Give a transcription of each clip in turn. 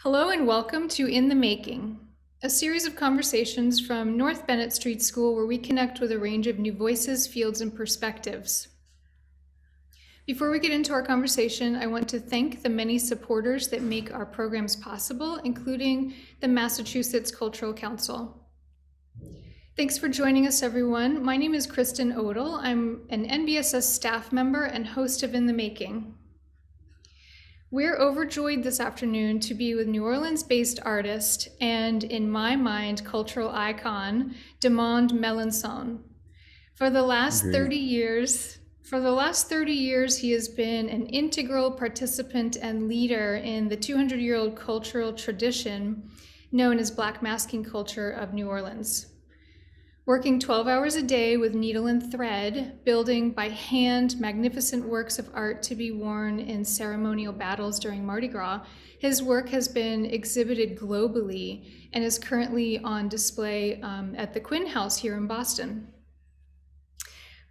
Hello and welcome to In the Making, a series of conversations from North Bennett Street School where we connect with a range of new voices, fields, and perspectives. Before we get into our conversation, I want to thank the many supporters that make our programs possible, including the Massachusetts Cultural Council. Thanks for joining us, everyone. My name is Kristen Odell. I'm an NBSS staff member and host of In the Making. We're overjoyed this afternoon to be with New Orleans-based artist and, in my mind, cultural icon, Demond Melancon. For the last 30 years, he has been an integral participant and leader in the 200-year-old cultural tradition known as Black masking culture of New Orleans. Working 12 hours a day with needle and thread, building by hand magnificent works of art to be worn in ceremonial battles during Mardi Gras, his work has been exhibited globally and is currently on display at the Quinn House here in Boston.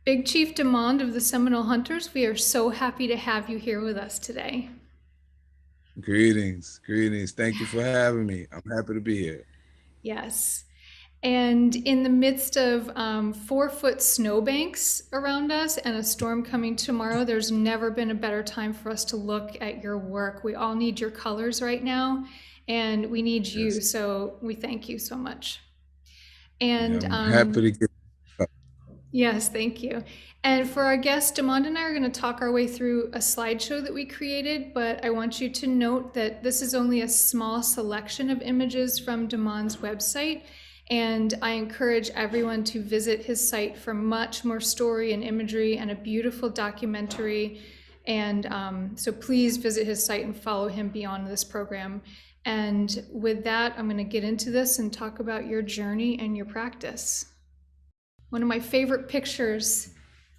Big Chief Demond of the Seminole Hunters, we are so happy to have you here with us today. Greetings. Thank you for having me. I'm happy to be here. Yes. And in the midst of 4-foot snowbanks around us and a storm coming tomorrow, there's never been a better time for us to look at your work. We all need your colors right now, and we need you. Yes. So we thank you so much. And Yeah, I'm happy to get. yes, thank you. And for our guest, Demond and I are going to talk our way through a slideshow that we created, but I want you to note that this is only a small selection of images from Demond's website. And I encourage everyone to visit his site for much more story and imagery and a beautiful documentary. And so please visit his site and follow him beyond this program. And with that, I'm going to get into this and talk about your journey and your practice. One of my favorite pictures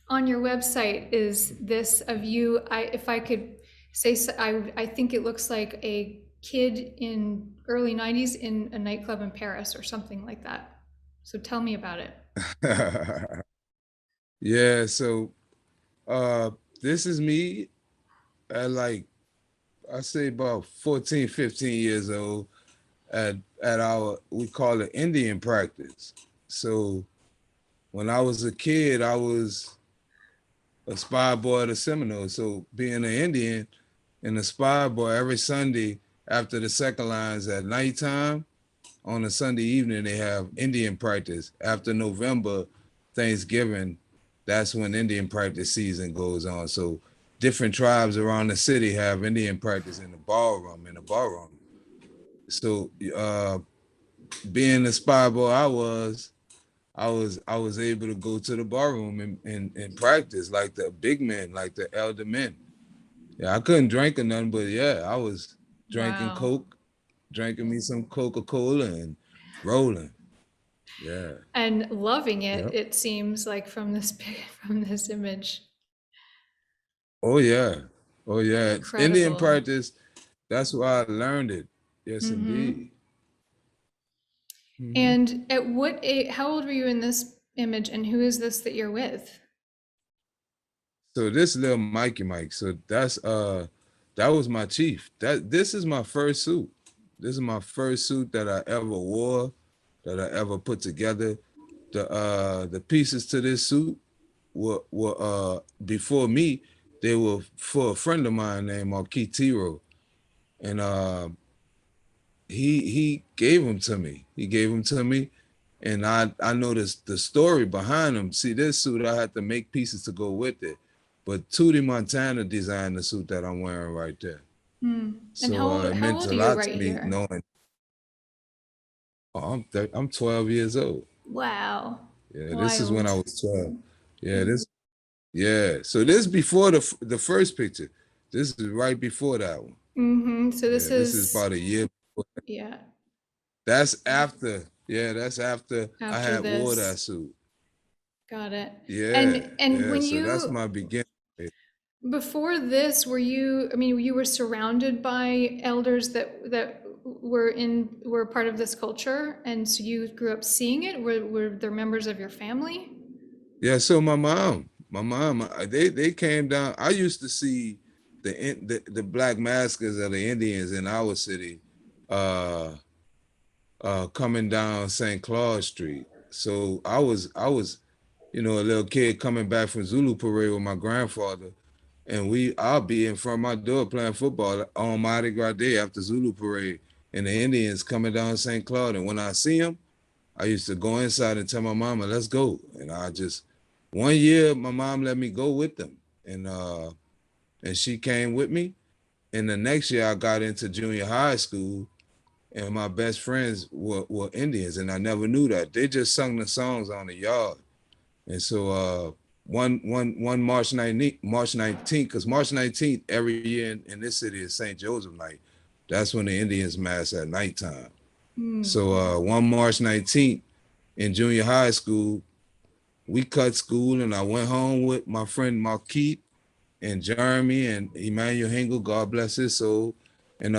on your website is this of you. If I could say, I think it looks like a kid in early 90s in a nightclub in Paris or something like that. So tell me about it. Yeah, so this is me at I say about 14, 15 years old at our, we call it Indian practice. So when I was a kid, I was a spy boy at a Seminole. So being an Indian and a spy boy, every Sunday after the second lines at nighttime, on a Sunday evening, they have Indian practice. After November, Thanksgiving, that's when Indian practice season goes on. So different tribes around the city have Indian practice in the ballroom, So being the spy boy I was able to go to the ballroom and practice like the big men, like the elder men. Yeah, I couldn't drink or nothing, but yeah, I was drinking Coke, drinking me some Coca-Cola and rolling. Yeah. And loving it, Yep. it seems like from this image. Oh yeah. Oh yeah. Indian Incredible. practice, that's why I learned it. Yes, indeed. And at what age, how old were you in this image, and who is this that you're with? So this little Mikey Mike, so that was my chief. This is my first suit. This is my first suit that I ever wore, that I ever put together. The pieces to this suit were before me, they were for a friend of mine named Tiro. And he gave them to me. And I noticed the story behind them. See, this suit, I had to make pieces to go with it. But Tootie Montana designed the suit that I'm wearing right there. And So it how meant old a are you lot to right me here? knowing. Oh, I'm 12 years old. Wow. Yeah, this is when I Wild. was 12. Yeah. So this before the first picture. This is right before that one. So this Yeah, this is is, about a year before. yeah, That's after. Yeah, that's after I after had wore that this. suit. Got it. Yeah, And yeah. when So that's you, my beginning. before this, I mean, you were surrounded by elders that were part of this culture, and so you grew up seeing it? Were there members of your family? Yeah, so my mom, they came down. I used to see the black maskers of the Indians in our city uh coming down St. Claus Street. So I was a little kid coming back from Zulu parade with my grandfather, and I'll be in front of my door playing football on Mardi Gras Day after Zulu parade, and the Indians coming down St. Claude. And when I see them, I used to go inside and tell my mama, "Let's go." And one year my mom let me go with them, and she came with me. And the next year I got into junior high school, and my best friends were Indians, and I never knew that. They just sung the songs on the yard. And so one March 19th, because March 19th every year in this city is St. Joseph night. That's when the Indians mass at nighttime. So one March 19th in junior high school, we cut school and I went home with my friend Marquette and Jeremy and Emmanuel Hingle, God bless his soul. And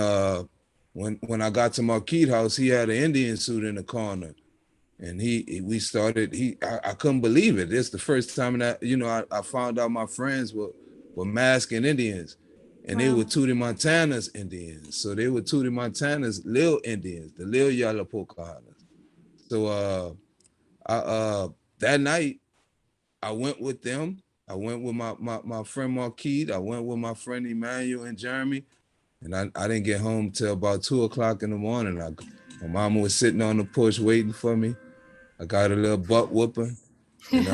when I got to Marquette house, he had an Indian suit in the corner. And I couldn't believe it. It's the first time that, I found out my friends were masking Indians, and they were Tootie Montana's Indians. So they were Tootie Montana's little Indians, the little yellow Pocahontas. So that night I went with them. I went with my friend Marquette. I went with my friend Emmanuel and Jeremy. And I didn't get home till about 2 o'clock in the morning. My mama was sitting on the porch waiting for me. I got a little butt whooping, and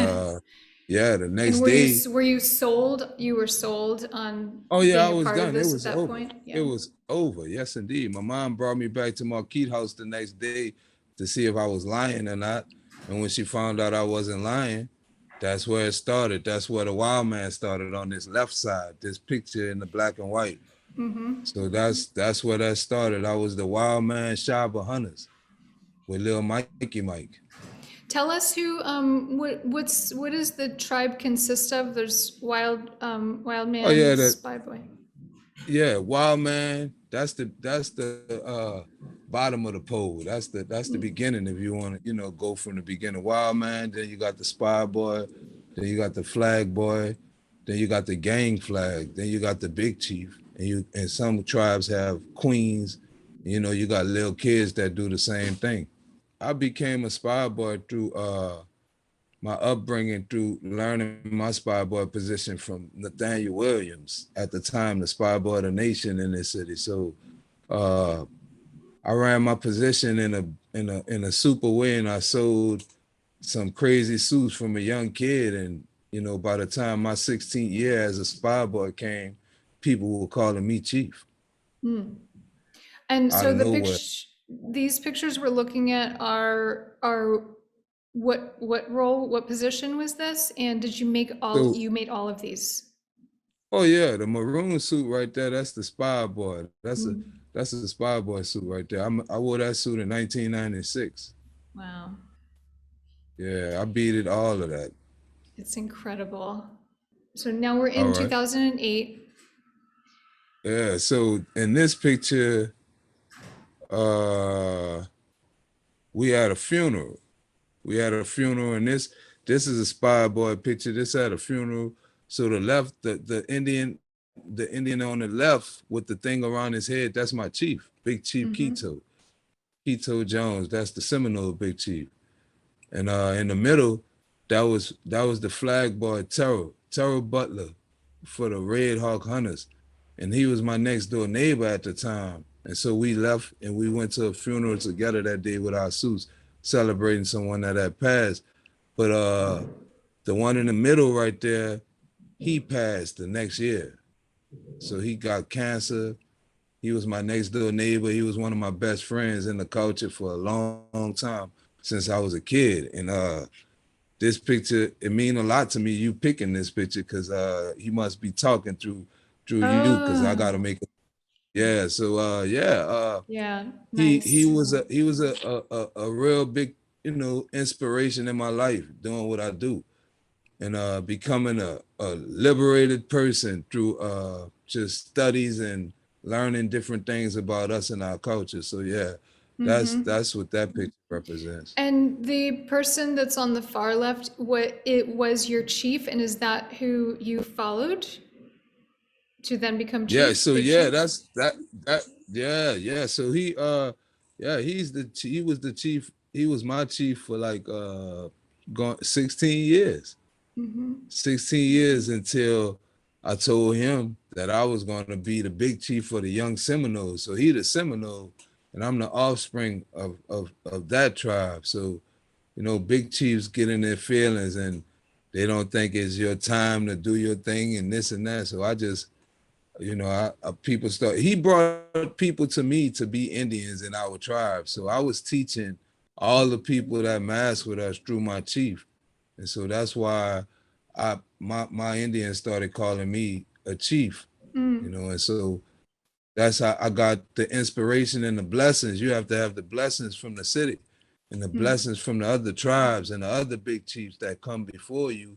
yeah, the next And day. were you sold? You were sold on Oh yeah, I being a was part of done. It this at was that over. point? It Yeah. was over. Yes, indeed. My mom brought me back to Marquette house the next day to see if I was lying or not. And when she found out I wasn't lying, that's where it started. That's where the wild man started on this left side, this picture in the black and white. So that's where that started. I was the wild man Shaba Hunters with Lil Mikey Mike. Tell us what does the tribe consist of? There's wild Oh man, yeah, spy boy. Wild Man. That's the bottom of the pole. That's the beginning. If you want to, go from the beginning. Wild Man. Then you got the Spy Boy. Then you got the Flag Boy. Then you got the Gang Flag. Then you got the Big Chief. And some tribes have queens. You got little kids that do the same thing. I became a Spy Boy through my upbringing, through learning my spy boy position from Nathaniel Williams, at the time the spy boy of the nation in this city. So uh, I ran my position in a super way, and I sold some crazy suits from a young kid. And by the time my 16th year as a spy boy came, people were calling me chief And out so of nowhere. these pictures we're looking at are what role, what position was this? And did So you made all of these? oh yeah, the maroon suit right there, that's the spy boy. That's a spy boy suit right there. I wore that suit in 1996. Wow, Yeah, I beaded all of that. it's incredible. So now we're All in right. 2008. Yeah. So in this picture, uh, we had a funeral. We had a funeral, and this is a spy boy picture. This had a funeral. So the left, the Indian on the left with the thing around his head, that's my chief, Big Chief Keto Jones. That's the Seminole Big Chief. And in the middle, that was the flag boy Terrell Butler for the Red Hawk Hunters. And he was my next door neighbor at the time. And so we left and we went to a funeral together that day with our suits, celebrating someone that had passed. But the one in the middle right there, he passed the next year. So he got cancer. He was my next door neighbor. He was one of my best friends in the culture for a long, long time since I was a kid. And this picture, it mean a lot to me, you picking this picture, because he must be talking through you, because I Oh, gotta make it. Yeah, so yeah, he nice. was a real big, inspiration in my life, doing what I do, and becoming a liberated person through just studies and learning different things about us and our culture. So yeah, that's what that picture represents. And the person that's on the far left, what it was your chief, and is that who you followed to then become Yeah, chief, so big yeah, chief? that's that. Yeah. So yeah, he was the chief. He was my chief for like going 16 years. Mm-hmm. 16 years until I told him that I was going to be the big chief for the Young Seminoles. So he the Seminole, and I'm the offspring of that tribe. So, big chiefs get in their feelings and they don't think it's your time to do your thing and this and that. So I just, people start, he brought people to me to be Indians in our tribe. So I was teaching all the people that mask with us through my chief. And so that's why my Indians started calling me a chief, Mm. and so that's how I got the inspiration and the blessings. You have to have the blessings from the city and the Mm. blessings from the other tribes and the other big chiefs that come before you.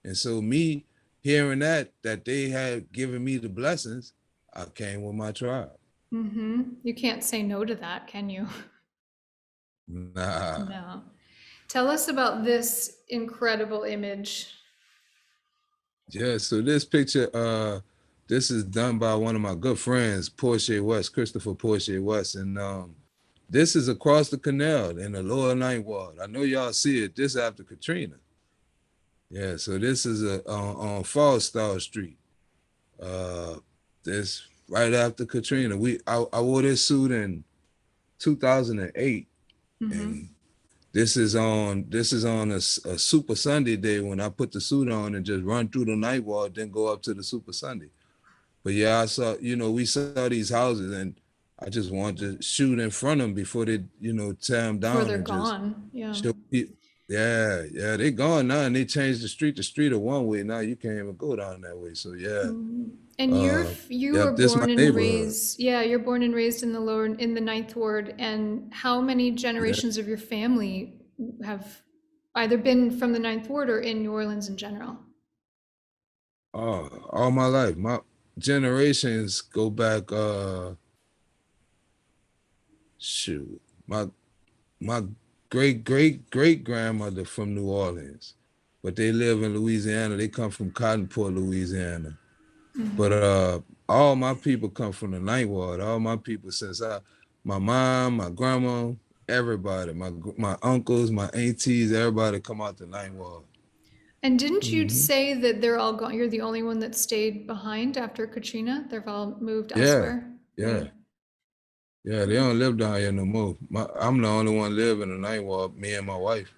And so me hearing that they had given me the blessings, I came with my tribe. Mm-hmm. You can't say no to that, can you? Nah. No. Tell us about this incredible image. Yeah, so this picture, this is done by one of my good friends, Portia West, Christopher Portia West. And this is across the canal in the lower ninth ward. I know y'all see it just after Katrina. Yeah, so this is on Falstaff Street. Uh, this right after Katrina. I wore this suit in 2008, Mm-hmm. and this is on a Super Sunday day when I put the suit on and just run through the night ward, then go up to the Super Sunday. But yeah, I saw, we saw these houses and I just wanted to shoot in front of them before they, tear them Before down they're and just gone. Yeah. show people. Yeah, they gone now and they changed the street. The street of one way now. You can't even go down that way. So yeah, Mhm. And uh, you were yep, this is my born and neighborhood. raised, yeah, you're born and raised in the Ninth Ward. And how many Yeah, generations of your family have either been from the Ninth Ward or in New Orleans in general? all my life, my generations go back. Shoot, my great grandmother from New Orleans, but they live in Louisiana. They come from Cottonport, Louisiana. But Hmm. all my people come from the Ninth Ward. All my people my mom, my grandma, everybody, my uncles, my aunties, everybody come out the Ninth Ward. And didn't you Hmm. say that they're all gone? You're the only one that stayed behind after Katrina? They've all moved Yeah, elsewhere? Yeah. yeah, yeah. They don't live down here no more. I'm the only one living in the Ninth Ward. Me and my wife.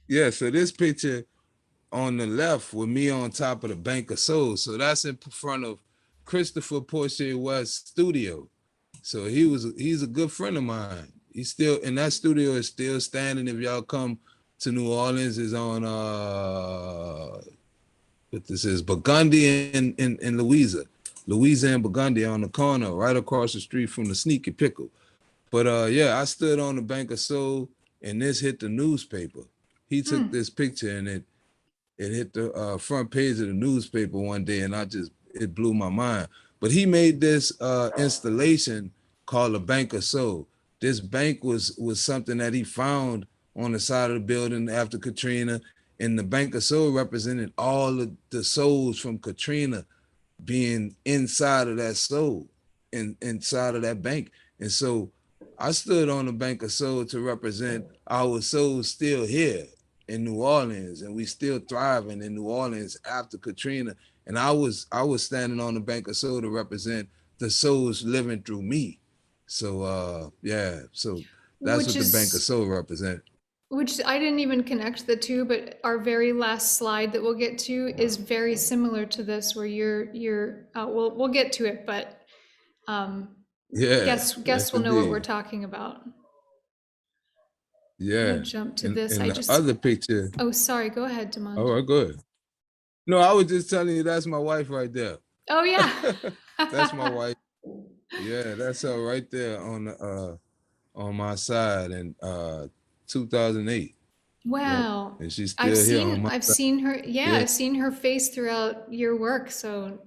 Yeah. So this picture on the left with me on top of the Bank of Souls. So that's in front of Christopher Portia West studio. So he's a good friend of mine. He's still in that studio is still standing. If y'all come to New Orleans, is on what this is Burgundy and Louisa. Louisa and Burgundy on the corner, right across the street from the Sneaky Pickle. But yeah, I stood on the Bank of Soul and this hit the newspaper. He took Hmm. this picture and it hit the front page of the newspaper one day, and it blew my mind. But he made this installation called the Bank of Soul. This bank was something that he found on the side of the building after Katrina, and the Bank of Soul represented all of the souls from Katrina being inside of that soul, inside of that bank. And so I stood on the Bank of Soul to represent our souls still here in New Orleans, and we still thriving in New Orleans after Katrina. And I was standing on the Bank of Soul to represent the souls living through me. So yeah, so that's Which what the Bank of is Soul represent. Which I didn't even connect the two, but our very last slide that we'll get to is very similar to this, where we'll get to it, but um, Yeah, guess yes will know what we're indeed. talking about. I'm gonna Yeah. jump to And this. and the other picture, Oh, sorry, go ahead, all Demond. right, good. No, I was just telling you that's my wife right there. Oh yeah. That's my wife. Yeah, that's her right there on my side in 2008. Yep. Wow. And she's still here on my I've side. seen her, yeah, Yeah. I've seen her face throughout your work, so,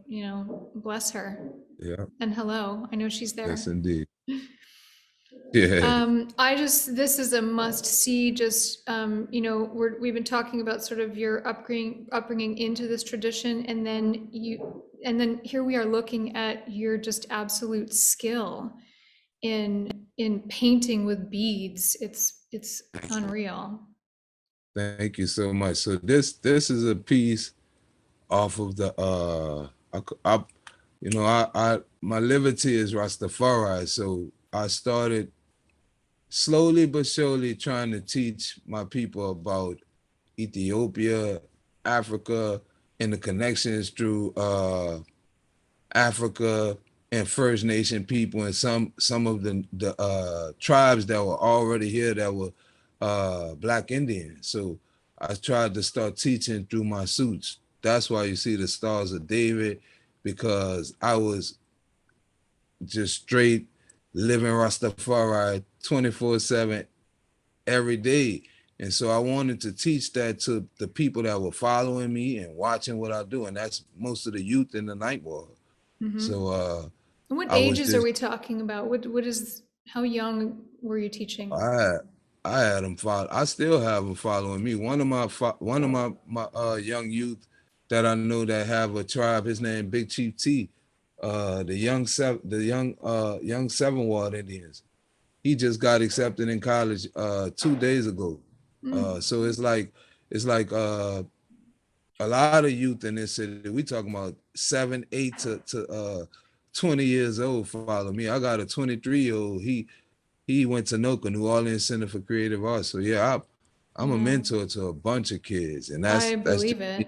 bless her. Yeah. And hello, I know she's Yes, there. indeed. Yeah. This is a must see. Just we've been talking about sort of your upbringing into this tradition, and then here we are looking at your just absolute skill. in painting with beads. It's unreal. Thank you so much. So this is a piece off of the I my liberty is Rastafari. So I started slowly but surely trying to teach my people about Ethiopia, Africa, and the connections through Africa and First Nation people and some of the tribes that were already here that were Black Indians. So I tried to start teaching through my suits. That's why you see the Stars of David, because I was just straight living Rastafari 24/7 every day. And so I wanted to teach that to the people that were following me and watching what I do. And that's most of the youth in the night world. So And what I was ages are just we talking about? What is how young were you teaching? I had I had them follow. I still have them following me. One of my young youth that I know that have a tribe. His name Big Chief T. The young Seven Ward Indians. He just got accepted in college 2 days ago. So it's like a lot of youth in this city. We talking about 7, 8 to 20 years old follow me. I got a 23-year-old. He went to NOCA, New Orleans Center for Creative Arts. So yeah, I'm a mentor to a bunch of kids, and I that's just believe it.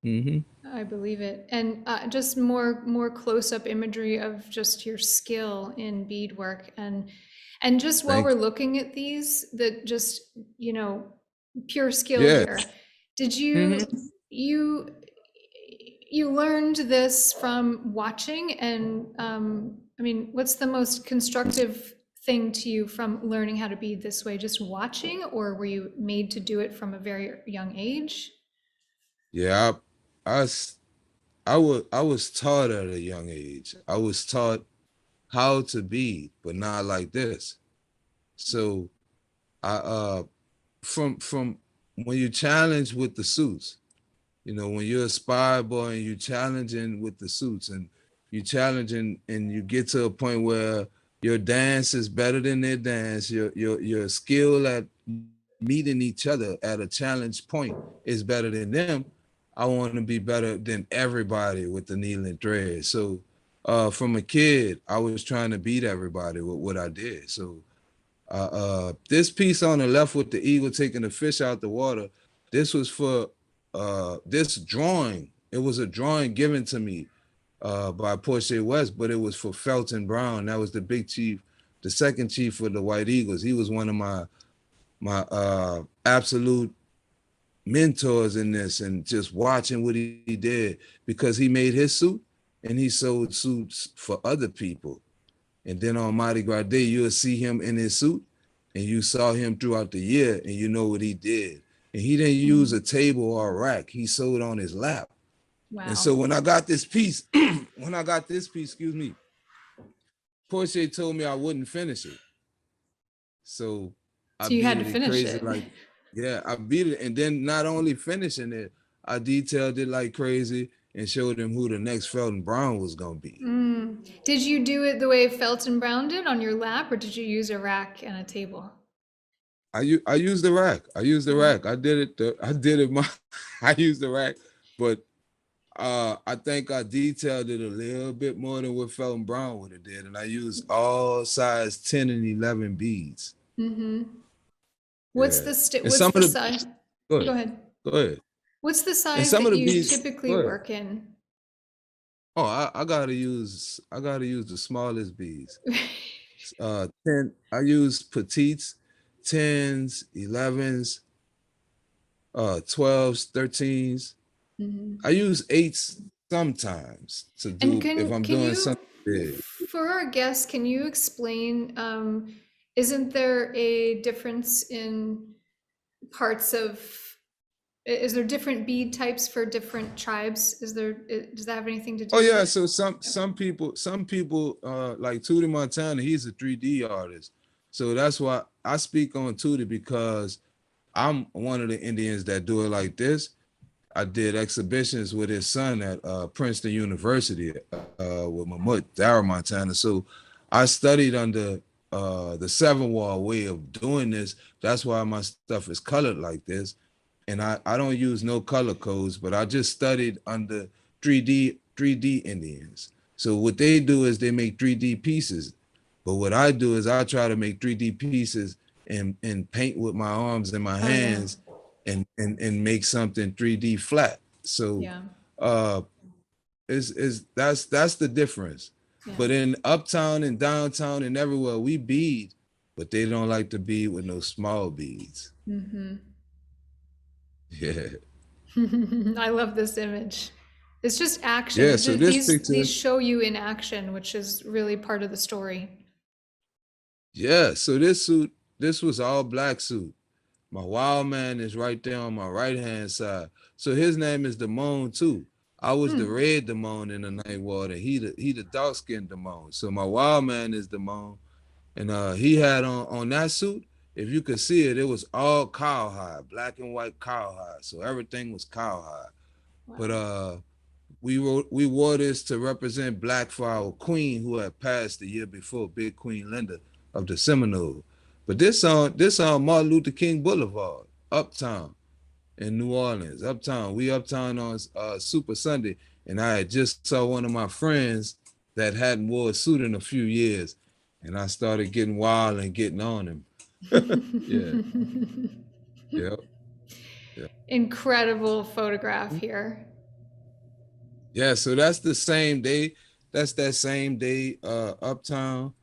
mm-hmm. I believe it. And just more close-up imagery of just your skill in beadwork. And just while Thank we're looking at these, that just, you know, pure skill you. here. Did Mm-hmm. you learned this from watching? And I mean, what's the most constructive thing to you from learning how to bead this way? Just watching, or were you made to do it from a very young age? Yeah, I, I was taught at a young age. I was taught how to be, but not like this. So I from when you challenge with the suits, you know, when you're a spy boy and you challenging with the suits and you challenging and you get to a point where your dance is better than their dance, your skill at meeting each other at a challenge point is better than them. I want to be better than everybody with the needle and thread. So from a kid, I was trying to beat everybody with what I did. So this piece on the left with the eagle taking the fish out the water, this was for this drawing. It was a drawing given to me by Portia West, but it was for Felton Brown. That was the big chief, the second chief for the White Eagles. He was one of my absolute mentors in this, and just watching what he did, because he made his suit and he sold suits for other people. And then on Mardi Gras Day, you'll see him in his suit, and you saw him throughout the year, and you know what he did. And he didn't use a table or a rack. He sewed on his lap. And Wow. so when I got this piece, excuse me, Portia told me I wouldn't finish it. So I So you had beat to it finish crazy. it. Like, yeah, I beat it. And then not only finishing it, I detailed it like crazy and showed him who the next Felton Brown was going to be. Did you do it the way Felton Brown did on your lap, or did you use a rack and a table? I used the rack. I used the rack. I did it. I did it. I used the rack, but I think I detailed it a little bit more than what Felton Brown would have did, and I used all size 10 and 11 beads. What's Yeah, the and what's some the of the size? go Go ahead, ahead. go ahead, What's the and size some that of the you beads. typically Go ahead. work in? Oh, I gotta use the smallest beads. 10. I use petites, 10s, 11s, 12s, 13s. I use 8s sometimes to And do if I'm can doing you, something big. for our guests, can you explain? Isn't there a difference in parts of? Is there different bead types for different tribes? Does that have anything to Oh do with yeah, it? so some people like Tootie Montana, he's a 3D artist. So that's why I speak on Tootie, because I'm one of the Indians that do it like this. I did exhibitions with his son at Princeton University with Mamut, Dara Montana. So I studied under the seven wall way of doing this. That's why my stuff is colored like this. And I don't use no color codes, but I just studied under 3D Indians. So what they do is they make 3D pieces. But what I do is I try to make 3D pieces and paint with my arms and my Oh, yeah. hands and make something 3D flat. So Yeah. uh is that's the difference. Yeah. But in uptown and downtown and everywhere we bead, but they don't like to bead with no small beads. Mm-hmm. Yeah. I love this image. It's just action. Yeah, It so just, this picture, these show you in action, which is really part of the story. yeah, so this suit, this was all black suit. My wild man is right there on my right hand side. So his name is Demond too. I was the red Demond in the night water. He the dark skinned Demond. So my wild man is Demond. And he had on that suit, if you could see it, it was all cowhide, black and white cowhide. So everything was cowhide. Wow. But we wore this to represent black for our queen who had passed the year before, Big Queen Linda of the Seminole. But this on Martin Luther King Boulevard, uptown in New Orleans, uptown. We uptown on Super Sunday, and I had just saw one of my friends that hadn't wore a suit in a few years, and I started getting wild and getting on him. Yeah. Yep. Yeah. Incredible photograph here. Yeah, so that's the same day. That's that same day, uptown,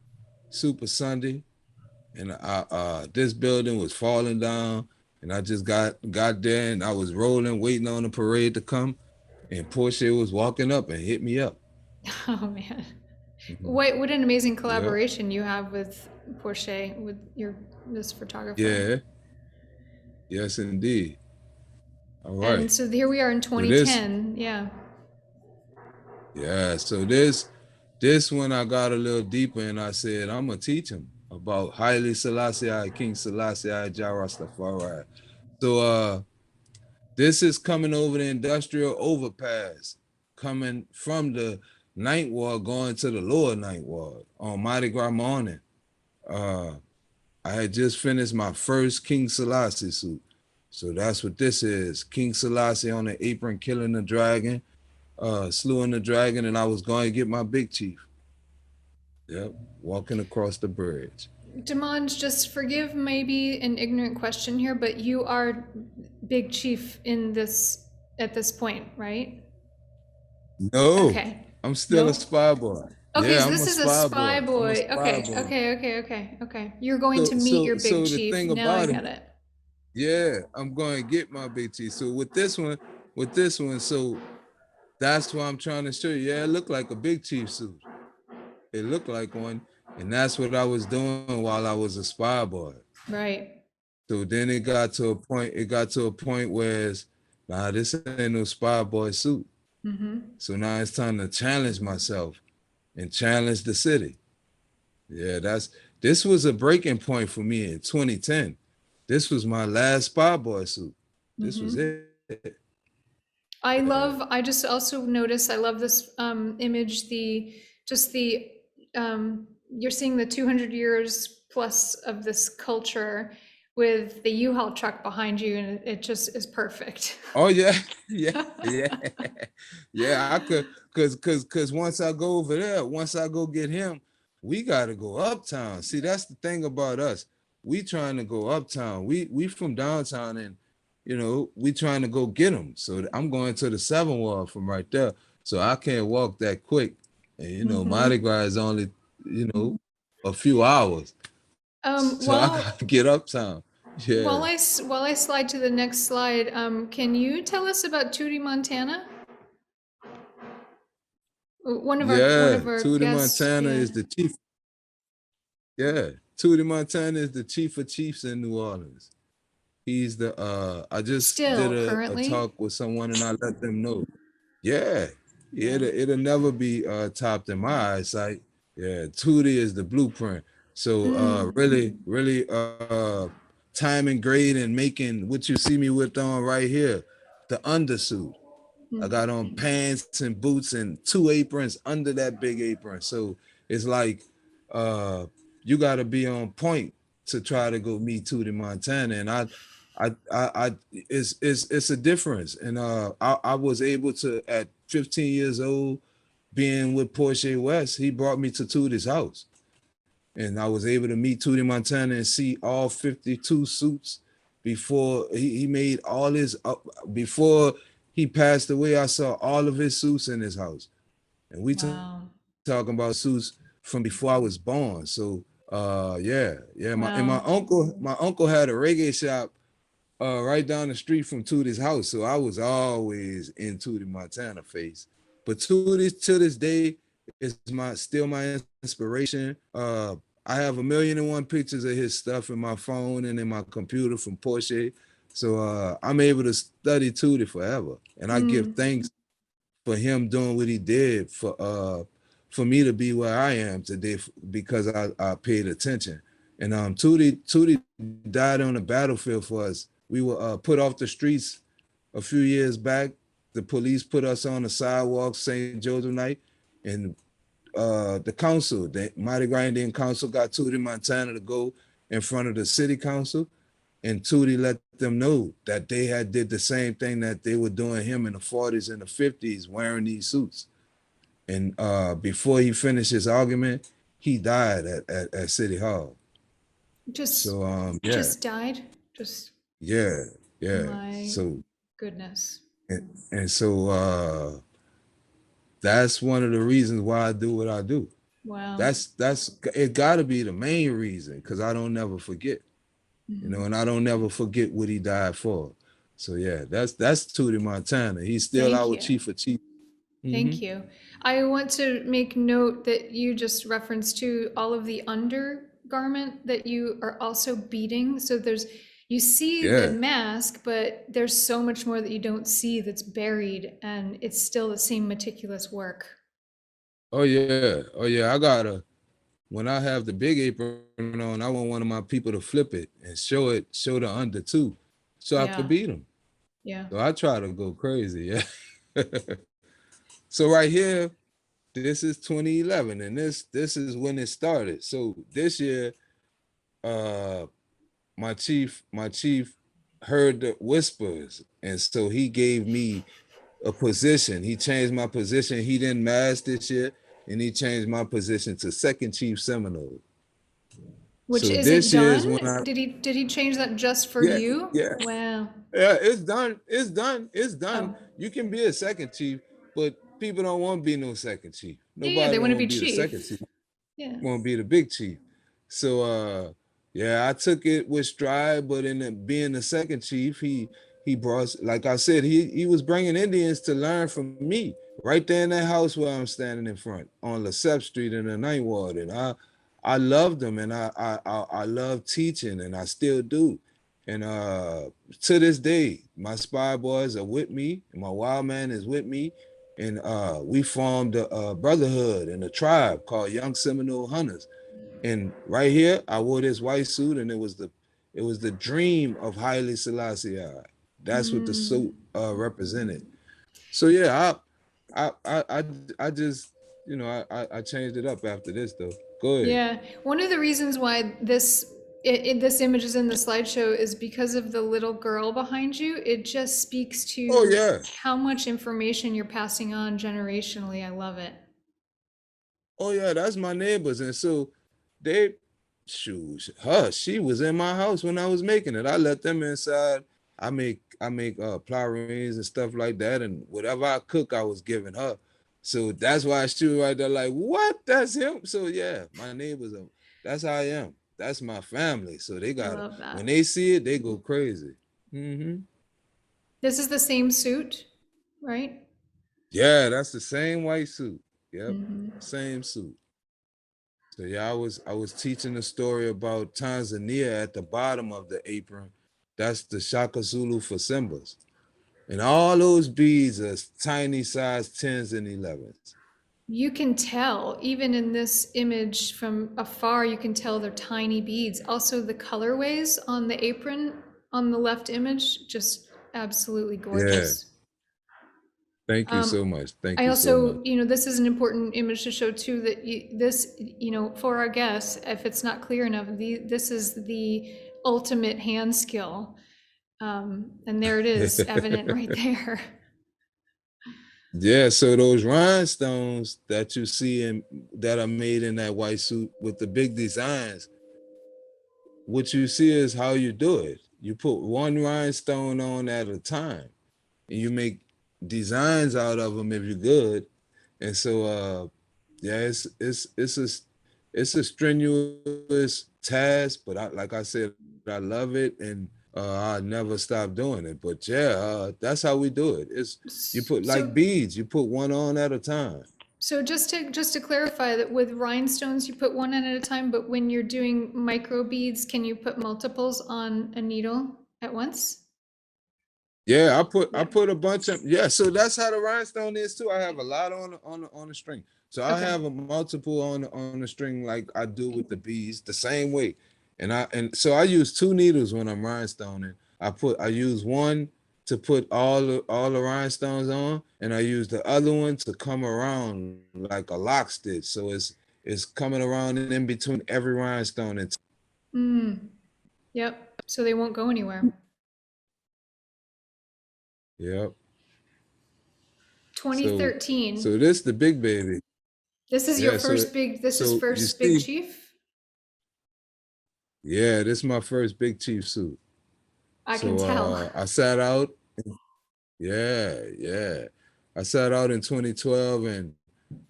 Super Sunday. And this building was falling down. And I just got there and I was rolling, waiting on the parade to come. And Portia was walking up and hit me up. Oh man. Mm-hmm. What an amazing collaboration you have with Portia, with this photographer. Yeah. Yes, indeed. All right. And so here we are in 2010. Yeah. So this one I got a little deeper and I said, I'm gonna teach him about Haile Selassie, King Selassie, Jah Rastafari. So this is coming over the industrial overpass, coming from the Ninth Ward going to the lower Ninth Ward on Mardi Gras morning. I had just finished my first King Selassie suit. So that's what this is. King Selassie on the apron killing the dragon, slewing the dragon, and I was going to get my big chief. Yep, walking across the bridge. Demond, just forgive maybe an ignorant question here, but you are big chief in this at this point, right? No, Okay. I'm still a spy boy. Okay, yeah, so this is a spy boy. Okay. Okay. You're going to meet your big chief. The thing now about I get it. Yeah, I'm going to get my big chief. So with this one, so that's why I'm trying to show you. Yeah, it looked like a big chief suit. It looked like one, and that's what I was doing while I was a spy boy. Right. So then it got to a point. It got to a point where it's, nah, this ain't no spy boy suit. Mm-hmm. So now it's time to challenge myself and challenge the city. Yeah, this was a breaking point for me in 2010. This was my last spy boy suit. This was it. I just also noticed, I love this image, you're seeing the 200 years plus of this culture with the U-Haul truck behind you, and it just is perfect. Oh yeah, yeah. Yeah, I could, cause once I go over there, once I go get him, we gotta go uptown. See, that's the thing about us. We trying to go uptown. We from downtown, and we trying to go get him. So I'm going to the 7 Ward from right there. So I can't walk that quick. And Mardi Gras is only, a few hours. So I gotta get uptown. Yeah. While I slide to the next slide, can you tell us about Tootie, Montana? One of our Tootie guests, Montana is the chief. Yeah, Tootie Montana is the chief of chiefs in New Orleans. He's the I just did a talk with someone and I let them know. Yeah, it'll never be topped in my eyesight. Yeah, Tootie is the blueprint. So really time and grade and making what you see me with on right here, the undersuit. I got on pants and boots and 2 aprons under that big apron. So it's like uh, you got to be on point to try to go meet Tootie Montana. And it's a difference. And I was able to, at 15 years old, being with Portia West, he brought me to Tootie's house. And I was able to meet Tootie Montana and see all 52 suits before he made all his, before he passed away. I saw all of his suits in his house. And we Wow. talking about suits from before I was born. So yeah. My Wow. uncle had a reggae shop right down the street from Tootie's house. So I was always in Tootie Montana face. But Tootie to this day is still my inspiration. I have 1,000,001 pictures of his stuff in my phone and in my computer from Porsche. So I'm able to study Tootie forever. And I give thanks for him doing what he did for me to be where I am today because I paid attention. And Tootie died on the battlefield for us. We were put off the streets a few years back. The police put us on the sidewalk St. Joseph night, and the council, the Mardi Gras Indian Council, got Tootie Montana to go in front of the city council, and Tootie let them know that they had did the same thing that they were doing him in the 40s and the 50s, wearing these suits. And before he finished his argument, he died at City Hall. Just died. Yeah. My So goodness. and so that's one of the reasons why I do what I do. Wow. That's it. Got to be the main reason, because I don't never forget. And I don't never forget what he died for. So yeah, that's Tootie Montana. He's still our chief of chief. Thank you. I want to make note that you just referenced to all of the undergarment that you are also beading. So you see the mask, but there's so much more that you don't see that's buried, and it's still the same meticulous work. Oh yeah. When I have the big apron on, I want one of my people to flip it and show the under too, so I could beat them. Yeah. So I try to go crazy. Yeah. So right here, this is 2011, and this is when it started. So this year, my chief heard the whispers, and so he gave me a position. He changed my position. He didn't mask this year, and he changed my position to second chief Seminole. Which So is this it year is done? when I Did he change that just for yeah you? yeah Wow. yeah it's done. Oh. You can be a second chief, but people don't want to be no second chief. Yeah, Nobody they want to want be to be the second chief. chief. Yeah. Want to be the big chief. So I took it with stride, but in being the second chief, he brought, like I said, he was bringing Indians to learn from me right there in that house where I'm standing in front on Lesseps Street in the Ninth Ward. And I loved them, and I love teaching, and I still do. And to this day, my spy boys are with me, and my wild man is with me. And we formed a brotherhood and a tribe called Young Seminole Hunters. And right here, I wore this white suit, and it was the dream of Haile Selassie. That's what the suit represented. So yeah, I just I changed it up after this though. Go ahead. Yeah. One of the reasons why this image is in the slideshow is because of the little girl behind you. It just speaks Oh to yeah. how much information you're passing on generationally. I love it. Oh yeah, that's my neighbors, and so they, she was in my house when I was making it. I let them inside. I make plow rings and stuff like that, and whatever I cook, I was giving her. So that's why she was right there like, what? That's him. So yeah, my neighbors are. That's how I am. That's my family. So they I got it. love that. When they see it, they go crazy. Mm-hmm. This is the same suit, right? Yeah, that's the same white suit. Yep, same suit. So yeah, I was teaching the story about Tanzania at the bottom of the apron. That's the Shaka Zulu for Simbas. And all those beads are tiny size 10s and 11s. You can tell, even in this image from afar, you can tell they're tiny beads. Also, the colorways on the apron on the left image, just absolutely Yeah. gorgeous. Thank you so much. Thank I you so much. also, this is an important image to show too, that this, for our guests, if it's not clear enough, this is the ultimate hand skill. And there it is, evident right there. Yeah, so those rhinestones that you see in that are made in that white suit with the big designs, what you see is how you do it. You put one rhinestone on at a time, and you make designs out of them if you're good. And so, yeah, it's a strenuous task, but like I said, I love it, and I never stop doing it. But yeah, that's how we do it. You put like So, beads, you put one on at a time. so just to clarify that with rhinestones, you put one in at a time, but when you're doing micro beads, can you put multiples on a needle at once? Yeah, I Yeah. put a bunch of So that's how the rhinestone is too. I have a lot on the string. So I Okay. have a multiple on the string like I do with the beads the same way. And so I use two needles when I'm rhinestoning. I use one to put all the rhinestones on, and I use the other one to come around like a lock stitch. So it's coming around in between every rhinestone. Yep. So they won't go anywhere. Yep. So 2013. so this the big baby. This is your Yeah, first big, this is so you first big see, chief? yeah, this is my first big chief suit. I can So tell. I sat out. Yeah, yeah. I sat out in 2012, and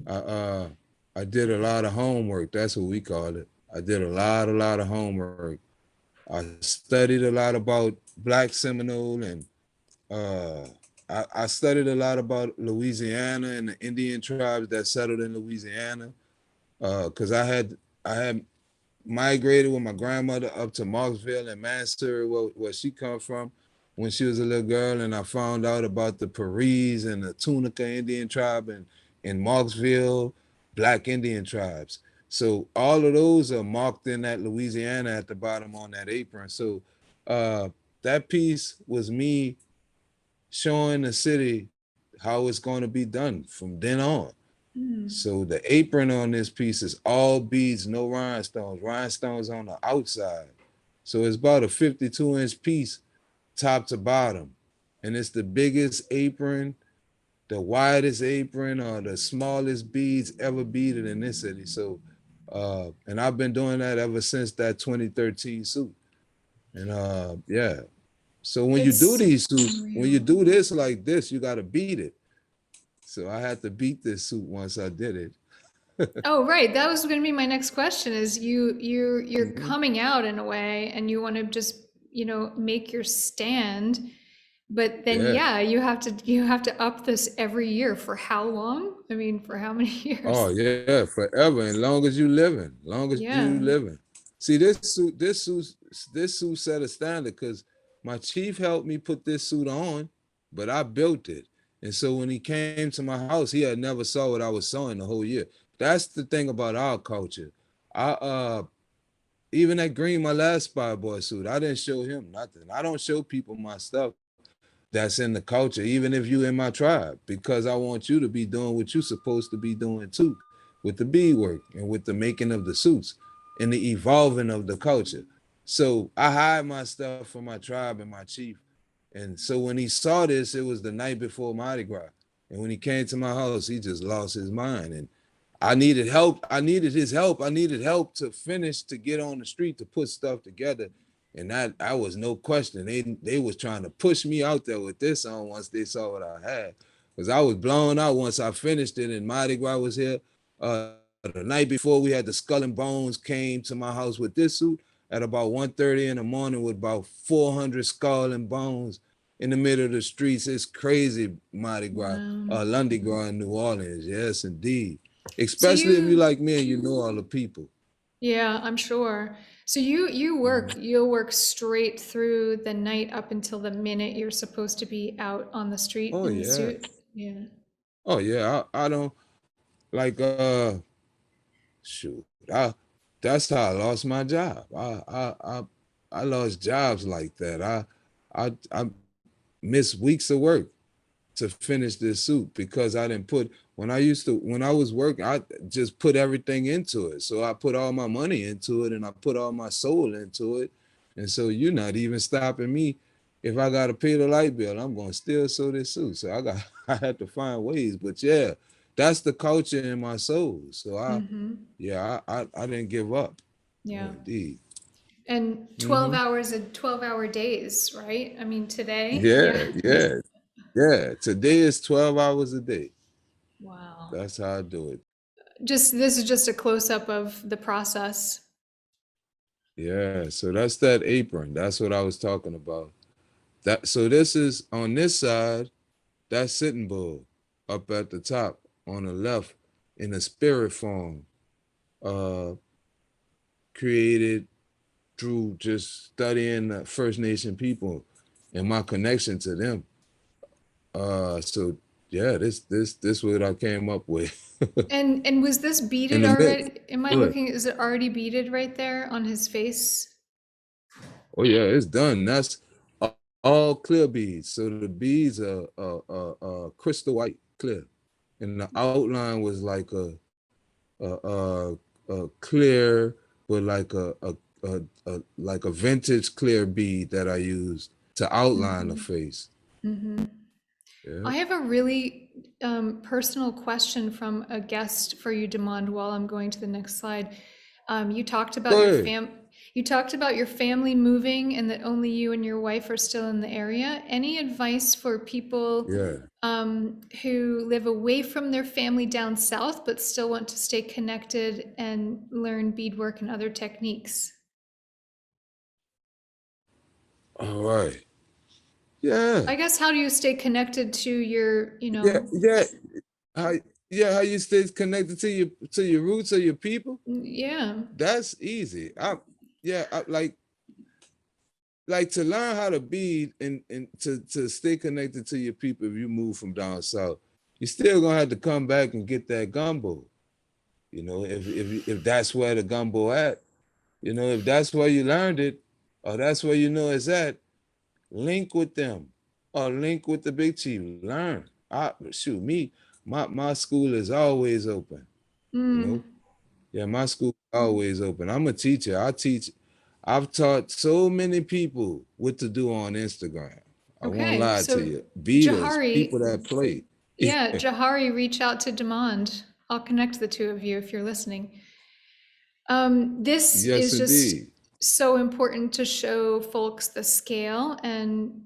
I uh I did a lot of homework. That's what we call it. I did a lot of homework. I studied a lot about Black Seminole, and uh I studied a lot about Louisiana and the Indian tribes that settled in Louisiana. Because I had migrated with my grandmother up to Marksville and Mansour, where she come from, when she was a little girl, and I found out about the Paris and the Tunica Indian tribe in Marksville, Black Indian tribes. So all of those are marked in that Louisiana at the bottom on that apron. So uh, that piece was me showing the city how it's going to be done from then on. So the apron on this piece is all beads, no rhinestones. Rhinestones on the outside. So it's about a 52-inch piece, top to bottom. And it's the biggest apron, the widest apron, or the smallest beads ever beaded in this city. So, and I've been doing that ever since that 2013 suit. And yeah. So when you do It's these suits, when you unreal. do this like this, you got to beat it. So I had to beat this suit once I did it. Oh, right. That was going to be my next question is you're Mhm. coming out in a way and you want to just, make your stand, but then Yeah. yeah, you have to up this every year for how long? I mean, for how many Oh years? yeah, forever. And long as you living, long as you Yeah. living. See, this suit set a standard because my chief helped me put this suit on, but I built it. And so when he came to my house, he had never saw what I was sewing the whole year. That's the thing about our culture. I Even that green, my last spy boy suit, I didn't show him nothing. I don't show people my stuff that's in the culture, even if you in my tribe, because I want you to be doing what you're supposed to be doing too, with the beadwork and with the making of the suits and the evolving of the culture. So I hide my stuff from my tribe and my chief. And so when he saw this, it was the night before Mardi Gras. And when he came to my house, he just lost his mind. And I needed help. I needed his help. I needed help to finish, to get on the street, to put stuff together. And that I was no question. They was trying to push me out there with this on once they saw what I had. Because I was blown out once I finished it and Mardi Gras was here. The night before we had the Skull and Bones came to my house with this suit at about 1:30 in the morning with about 400 skull and bones in the middle of the streets. It's crazy, Mardi Gras, Wow. Lundi Gras in New Orleans. Yes, indeed. So Especially if you you, like me and you know all the people. yeah, I'm sure. So you'll work straight through the night up until the minute you're supposed to be out on the street Oh in the yeah. suit. Yeah. Oh yeah. I don't like shoot. That's how I lost my job. I lost jobs like that. I missed weeks of work to finish this suit because I didn't put when I was working, I just put everything into it. So I put all my money into it and I put all my soul into it. And so you're not even stopping me. If I gotta pay the light bill, I'm gonna still sew this suit. So I had to find ways. But yeah, that's the culture in my soul. So I didn't give up. No, Yeah. indeed. And 12 Hmm. hours and 12-hour days, right? I mean, today, yeah. Yeah, yeah, yeah. Today is 12 hours a day. Wow. That's how I do it. Just this is just a close up of the process. Yeah, so that's that apron. That's what I was talking about. That so this is on this side, that's sitting bull up at the top on the left in a spirit form, uh created through just studying the First Nation people and my connection to them. So yeah, this what I came up with. And was this In beaded the mix. already? Am I Good. looking, is it already beaded right there on his face? Oh yeah, it's done. That's all clear beads. So the beads are crystal white clear, and the outline was like a, a, a clear, but like like a vintage clear bead that I used to outline the face. Yeah. I have a really personal question from a guest for you, Demond, while I'm going to the next slide. You talked about Go your ahead. you talked about your family moving and that only you and your wife are still in the area. Any advice for people Yeah. who live away from their family down south but still want to stay connected and learn beadwork and other techniques? All right. Yeah. I guess how do you stay connected to your, Yeah. Yeah. How how you stay connected to your roots or your people? yeah. That's easy. Like to learn how to be and to stay connected to your people if you move from down south, you're still gonna have to come back and get that gumbo. You know, if that's where the gumbo at, you know, if that's where you learned it, or that's where you know it's at, link with them or link with the big chief. Learn. I shoot me, my school is always open, you know. Mm, Yeah, my school always open. I'm a teacher. I teach. I've taught so many people what to do on Instagram. I won't okay. lie to So you. Beaters, people Jahari, that play. yeah, Jahari, reach out to Demond. I'll connect the two of you if you're listening. This Yes, is just indeed. so important to show folks the scale, and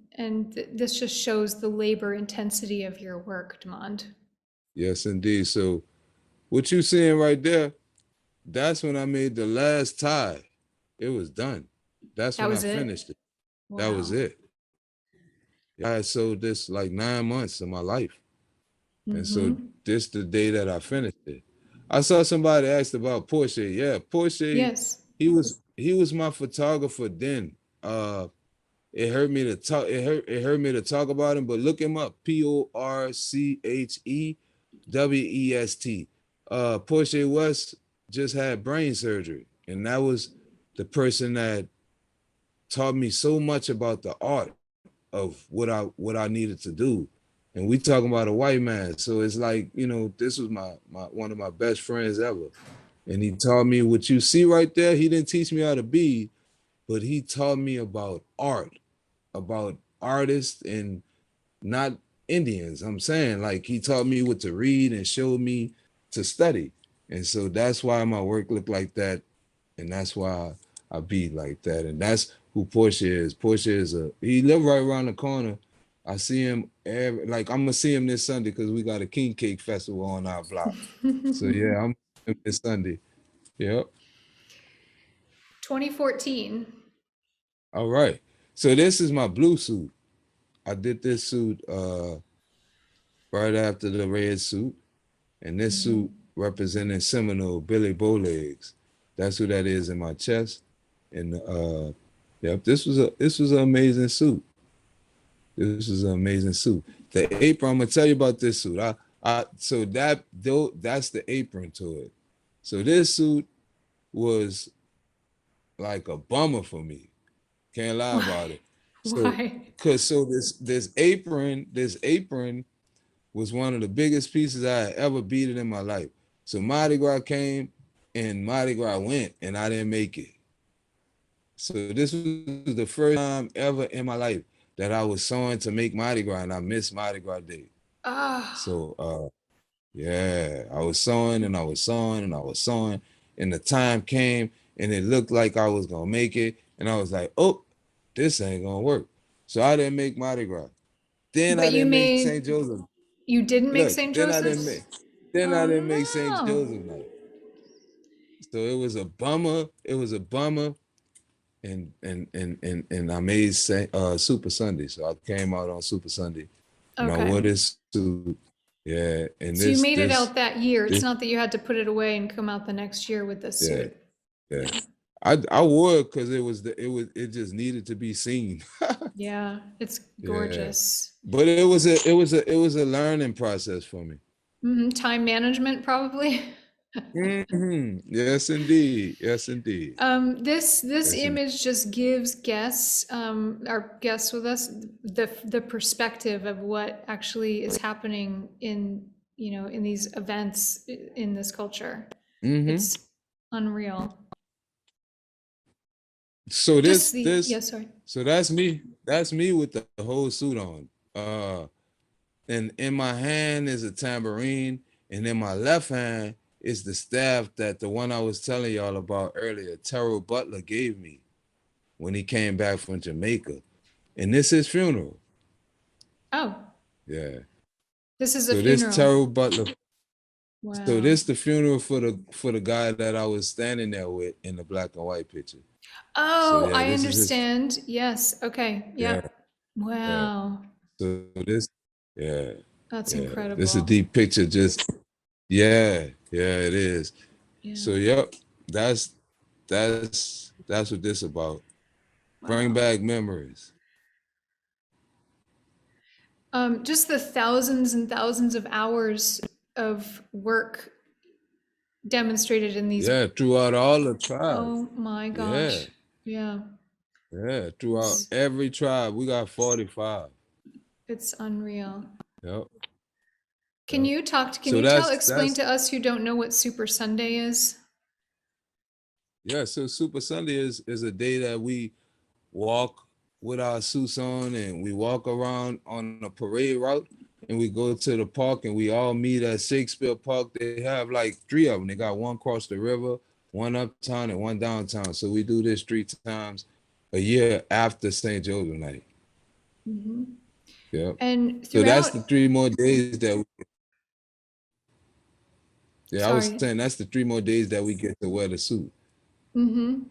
this just shows the labor intensity of your work, Demond. Yes, indeed. So what you seeing right there, that's when I made the last tie. It was done. That's That when I was it. finished it. That was Wow. it. I had sold this like 9 months of my life. And so Mm-hmm. this the day that I finished it. I saw somebody asked about Portia. Yeah, Portia, Yes. he was my photographer then. It hurt me to talk, it hurt me to talk about him, but look him up. Porchewest. Portia West just had brain surgery. And that was the person that taught me so much about the art of what I needed to do. And we talking about a white man. So it's like, you know, this was my one of my best friends ever. And he taught me what you see right there. He didn't teach me how to be, but he taught me about artists and not Indians. I'm saying like he taught me what to read and showed me to study. And so that's why my work looked like that. And that's why I be like that. And that's who Portia is. Portia is he live right around the corner. I see him like I'm gonna see him this Sunday because we got a king cake festival on our block. So yeah, I'm this Sunday. Yep. 2014. All right. So this is my blue suit. I did this suit right after the red suit, and this suit representing Seminole Billy Bowlegs. That's who that is in my chest. And yep, this was an amazing suit. This is an amazing suit. The apron, I'm gonna tell you about this suit. I so that though that's the apron to it. So this suit was like a bummer for me. Can't lie Why? about it. So Why? cause so this apron was one of the biggest pieces I had ever beaded in my life. So Mardi Gras came and Mardi Gras went and I didn't make it. So this was the first time ever in my life that I was sewing to make Mardi Gras and I missed Mardi Gras Day. Ah, So yeah, I was sewing and I was sewing and I was sewing and the time came and it looked like I was gonna make it and I was like, oh, this ain't gonna work. So I didn't make Mardi Gras. Then but I didn't make St. Joseph. you didn't make Look, St. then I didn't Joseph's? make then I Oh didn't make St. no. Joseph night. So it was a bummer. It was a bummer. And I made Super Sunday. So I came out on Super Sunday. And I wore Okay. this suit. Yeah. And So you this made it out that year. It's this not that you had to put it away and come out the next year with this yeah, suit. yeah. Yeah. I wore it because it just needed to be seen. Yeah, it's Yeah. gorgeous. But it was a learning process for me. Time management, probably. Yes, indeed. Yes, indeed. This Yes, indeed. image just gives guests, our guests with us, the perspective of what actually is happening in, in these events in this culture. Mm-hmm. It's unreal. So Just this the, this yeah, sorry. so that's me. That's me with the whole suit on. And in my hand is a tambourine, and in my left hand is the staff that the one I was telling y'all about earlier, Terrell Butler gave me when he came back from Jamaica. And this is his funeral. Oh, Yeah. this is a So this funeral. Terrell Butler. So Wow. this the funeral for the guy that I was standing there with in the black and white picture. So Oh, yeah, I this is his. understand. Yes. Okay. Yeah. Yep. Yeah. Wow. So this. Yeah. That's Yeah. This is a incredible. deep picture. Just yeah. Yeah. It is. Yeah. So yep. That's what this about. Bring Wow. back memories. Just the thousands and thousands of hours of work demonstrated in these. Yeah. Throughout all the tribes. Oh my Yeah. gosh. Yeah. Yeah. Throughout It's every tribe. We got 45. it's unreal. Yep. Can Yep. you can So you explain that's to us who don't know what Super Sunday is? yeah. So Super Sunday is a day that we walk with our suits on and we walk around on a parade route and we go to the park and we all meet at Shakespeare Park. They have like three of them. They got one across the river, one uptown, and one downtown. So we do this 3 times a year after St. Joseph night. Hmm. Yep. And So that's throughout, the 3 more days that yeah, I was sorry. saying that's the 3 more days that we get to wear the suit. Hmm.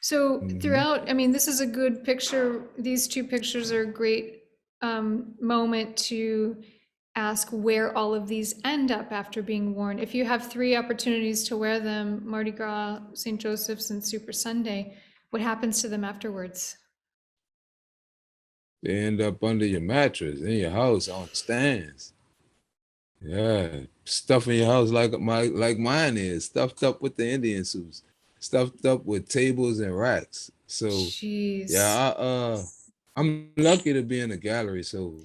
So Mm-hmm. throughout, I mean, this is a good picture. These two pictures are a great moment to ask where all of these end up after being worn. If you have three opportunities to wear them, Mardi Gras, St. Joseph's, and Super Sunday, what happens to them afterwards? They end up under your mattress in your house on stands. Yeah, stuff in your house like mine is stuffed up with the Indian suits, stuffed up with tables and racks. So Jeez. yeah, I'm lucky to be in a gallery, so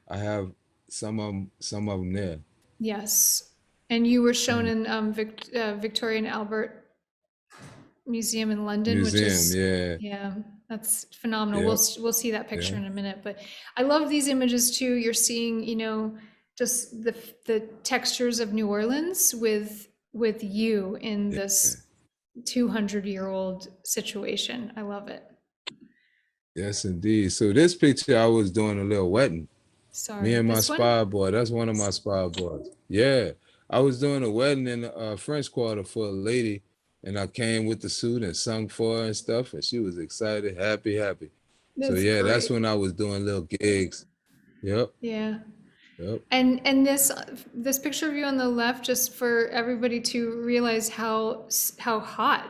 I have some of them there. Yes. And you were shown Mhm. in Victoria and Albert Museum in London, which Museum, is, yeah, yeah, that's phenomenal. yep, We'll see that picture yeah, in a minute, but I love these images too. You're seeing, just the textures of New Orleans with you in yeah. this 200-year-old situation. I love it. Yes, indeed. So this picture, I was doing a little wedding. Me Sorry, and my this one? spy boy. That's one of my spy boys. Yeah, I was doing a wedding in the French Quarter for a lady, and I came with the suit and sung for her and stuff, and she was excited, happy, happy. So That's yeah, that's great. when I was doing little gigs. Yep, Yeah. yep. And this picture of you on the left, just for everybody to realize how hot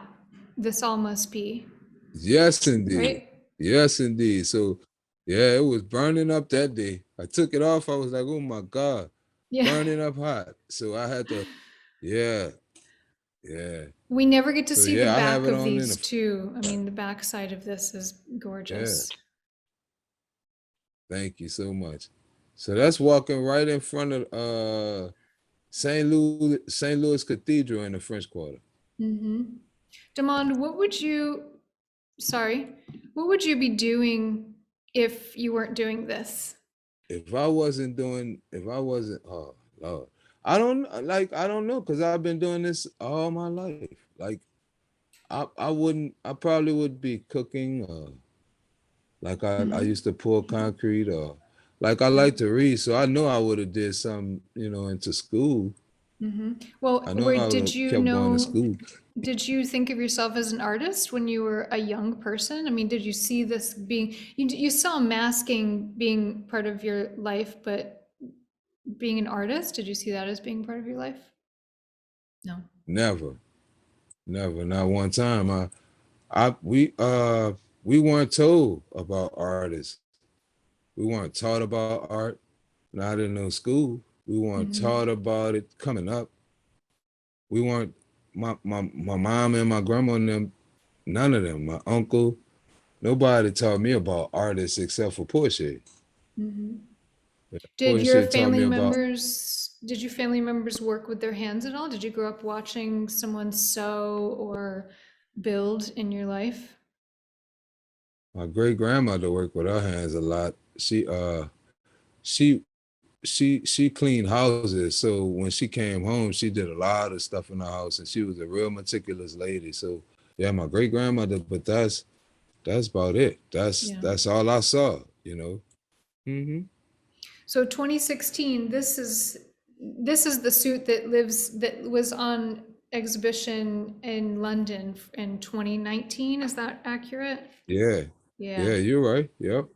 this all must be, Yes, indeed. right? Yes, indeed. So yeah, it was burning up that day. I took it off. I was like, oh my God, Yeah. burning up hot. So I had to, yeah, yeah. We never get to So see the yeah, I have back it of on in these the, too. I mean, the back side of this is yeah. gorgeous. Thank you so much. So that's walking right in front of St. Louis Cathedral in the French Quarter. Mm-hmm. Demond, what would you be doing if you weren't doing this? If I wasn't, oh Lord, I don't know, because I've been doing this all my life. Like I probably would be cooking, I Mm-hmm. used to pour concrete, or like I like to read, so I know I would have did some, into school. Mm-hmm. Well, I know I would have kept going to school. did you think of yourself as an artist when you were a young person? I mean, did you see this being, you saw masking being part of your life, but being an artist, did you see that as being part of your life? No. Never, never, not one time. I we weren't told about artists. We weren't taught about art. Not in no school. We weren't Mm-hmm. taught about it coming up. We weren't my mom and my grandma and them, none of them, my uncle, nobody taught me about artists except for Portia. Mm-hmm. Portia taught me about Did your family members work with their hands at all? Did you grow up watching someone sew or build in your life? my great grandmother worked with her hands a lot. She she cleaned houses. So when she came home, she did a lot of stuff in the house, and she was a real meticulous lady. So yeah, my great grandmother, but that's about it. Yeah. That's all I saw. Mm-hmm. So 2016, this is the suit that was on exhibition in London in 2019. Is that accurate? Yeah. Yeah. Yeah, you're right. Yep.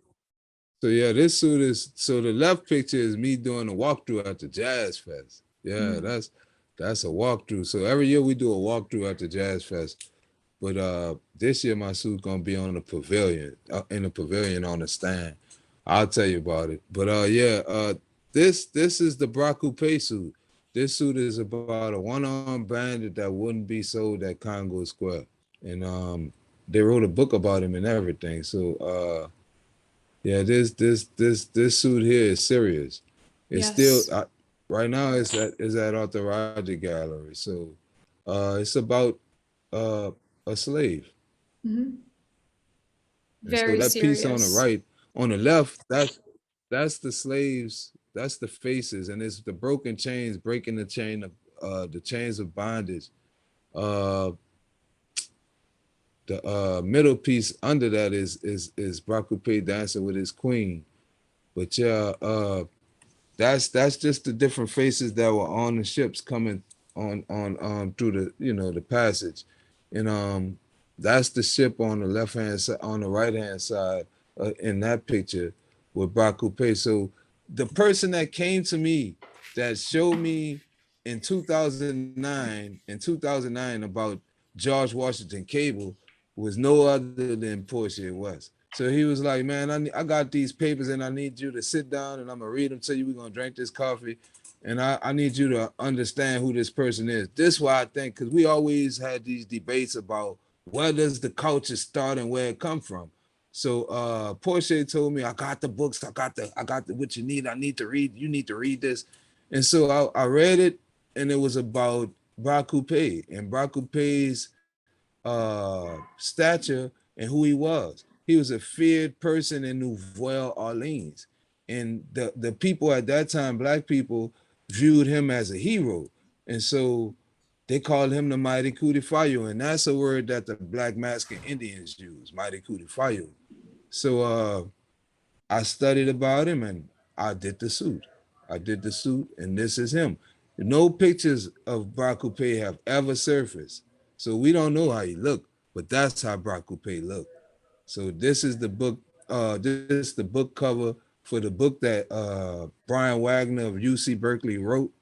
So yeah, this suit is so the left picture is me doing a walkthrough at the Jazz Fest. Yeah, Mm. that's a walkthrough. So every year we do a walkthrough at the Jazz Fest. But this year my suit's gonna be on the pavilion, in the pavilion on the stand. I'll tell you about it. But yeah, this is the Baracupay suit. This suit is about a one-armed bandit that wouldn't be sold at Congo Square. And they wrote a book about him and everything. So yeah, this suit here is serious. It's still Yes. right now it's at Arthur Roger Gallery. So it's about uh, a slave. Hmm. And so Very that piece on the serious. right, on the left, that's the slaves, that's the faces, and it's the broken chains breaking the chains of bondage. Uh the middle piece under that is Baracupay dancing with his queen. But yeah, that's just the different faces that were on the ships coming on through the passage. And that's the ship on the left hand side, on the right hand side, in that picture with Baracupay. So the person that came to me, that showed me in 2009 about George Washington Cable, was no other than Portia West. So he was like, man, I got these papers and I need you to sit down and I'm gonna read them to you. We're gonna drink this coffee, and I need you to understand who this person is. This is why I think, because we always had these debates about where does the culture start and where it come from. So Portia told me, I got the books, I got the what you need. I need to read. You need to read this. And so I read it, and it was about Baracupay and Baracupay's stature and who he was. He was a feared person in Nouvelle Orleans. And the people at that time, black people, viewed him as a hero. And so they called him the Mighty Cutifayo. And that's a word that the Black Mexican Indians use, Mighty Cutifayo. So I studied about him and I did the suit. I did the suit, and this is him. No pictures of Baracupay have ever surfaced. So we don't know how he looked, but that's how Baracupay looked. So this is the book, this is the book cover for the book that Brian Wagner of UC Berkeley wrote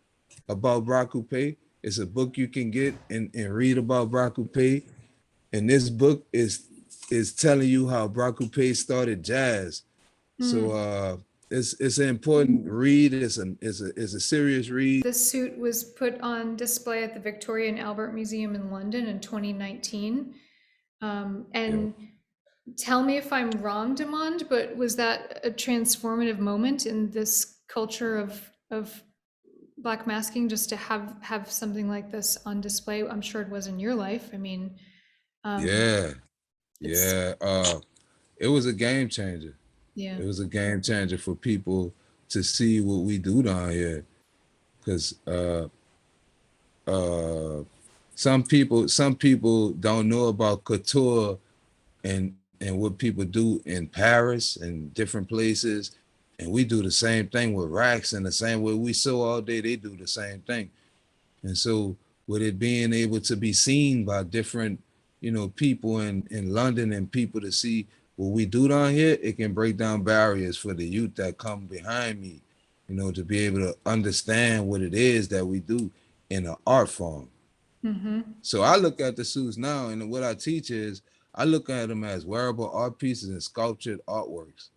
about Baracupay. It's a book you can get and read about Baracupay. And this book is telling you how Baracupay started jazz. So Mm. it's an important read. It's a serious read. The suit was put on display at the Victoria and Albert Museum in London in 2019. Yeah. And tell me if I'm wrong, Demond, but was that a transformative moment in this culture of Black masking, just to have something like this on display? I'm sure it was in your life. I mean, Yeah, it's yeah. It was a game changer. yeah. It was a game changer for people to see what we do down here. Because uh, some people don't know about couture and what people do in Paris and different places. And we do the same thing with racks, and the same way we sew all day, they do the same thing. And so with it being able to be seen by different, people in London and people to see what we do down here, it can break down barriers for the youth that come behind me, to be able to understand what it is that we do in an art form. Mm-hmm. So I look at the suits now, and what I teach is I look at them as wearable art pieces and sculptured artworks.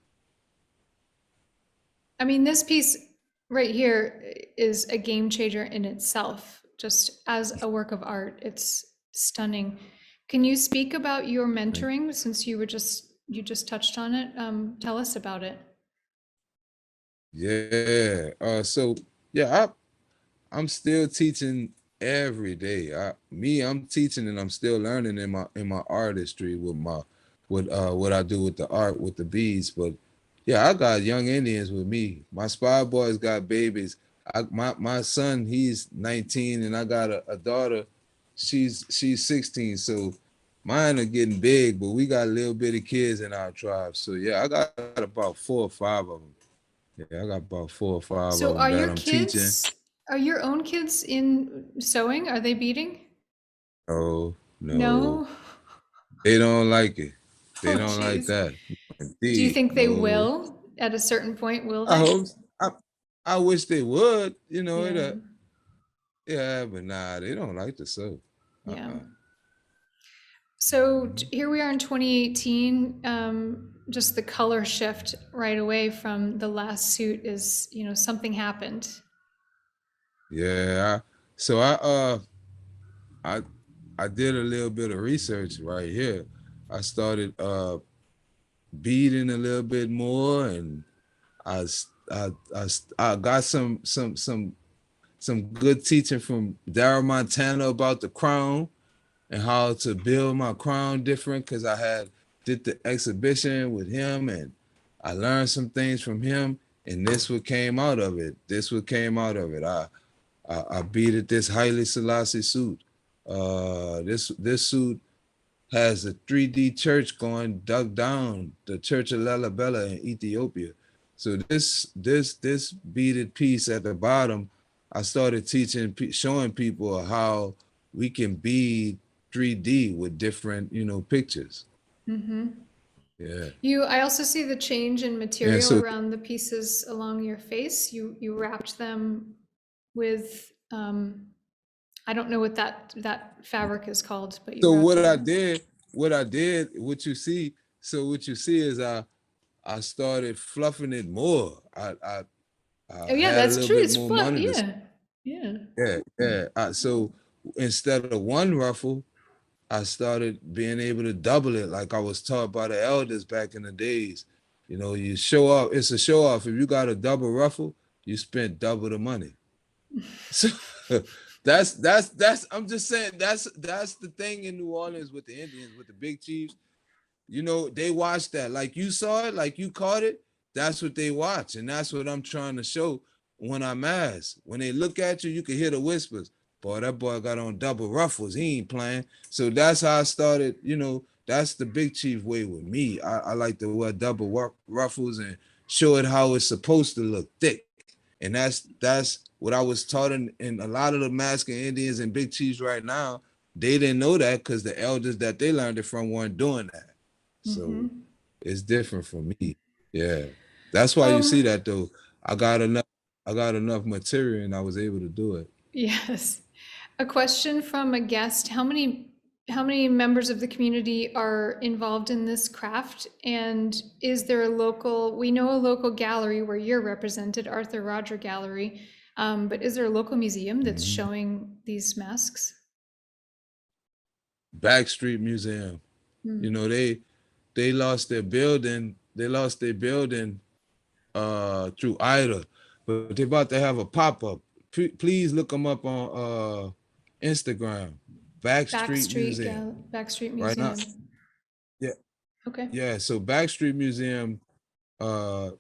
I mean, this piece right here is a game changer in itself. Just as a work of art, it's stunning. Can you speak about your mentoring, since you just touched on it? Tell us about it. Yeah. So yeah, I'm still teaching every day. I'm teaching and I'm still learning in my artistry with what I do with the art with the beads. But yeah, I got young Indians with me. My spy boys got babies. My son, he's 19, and I got a daughter. She's 16. So mine are getting big, but we got little bitty kids in our tribe. So yeah, I got about 4 or 5 of them. Yeah, I got about 4 or 5 of So them that I'm teaching. are your own kids in sewing? Are they beading? Oh, no, No? they don't like it. They Oh, don't like geez. that. Do you Indeed, think they no. will at a certain point? Will I they? hope. I, I wish they would. Yeah. Yeah, but nah, they don't like the soap. Yeah. Uh-uh. So here we are in 2018. Just the color shift right away from the last suit is, something happened. Yeah. So I I did a little bit of research right here. I started beading a little bit more, and I got some good teaching from Daryl Montana about the crown and how to build my crown different, because I had did the exhibition with him, and I learned some things from him, and this what came out of it. I beaded this Haile Selassie suit. This suit has a 3D church going dug down, the Church of Lalibela in Ethiopia. So this beaded piece at the bottom, I started teaching, showing people how we can bead 3D with different, pictures. Mm-hmm. Yeah. I also see the change in And material so around the pieces along your face. You wrapped them with, I don't know what that fabric is called, but you so wrapped what it. what you see is I started fluffing it more. I Oh yeah, had a that's little true. bit It's more fluff. money to. Yeah. Yeah. Yeah. So instead of one ruffle, I started being able to double it, like I was taught by the elders back in the days. You show off. It's a show off. If you got a double ruffle, you spent double the money. So that's. I'm just saying that's the thing in New Orleans with the Indians, with the big chiefs. They watch that. Like you saw it, like you caught it. That's what they watch. And that's what I'm trying to show when I'm asked. When they look at you, you can hear the whispers. Boy, that boy got on double ruffles. He ain't playing. So that's how I started, that's the big chief way with me. I like to wear double ruffles and show it how it's supposed to look thick. And that's what I was taught in a lot of the masking Indians and big chiefs right now. They didn't know that because the elders that they learned it from weren't doing that. So Mm-hmm. it's different for me. Yeah. That's why you see Um, that though. I got enough I got enough material and I was able to do it. yes. A question from a guest. How many members of the community are involved in this craft? And is there we know a local gallery where you're represented, Arthur Roger Gallery, but is there a local museum that's Mhm. showing these masks? Backstreet Museum. You Mm. know, they lost their building. They lost their building through Ida. but they're about to have a pop-up. Please look them up on Instagram, Backstreet Museum. Backstreet Right now, Museum. yeah, Okay. yeah. So Backstreet Museum uh,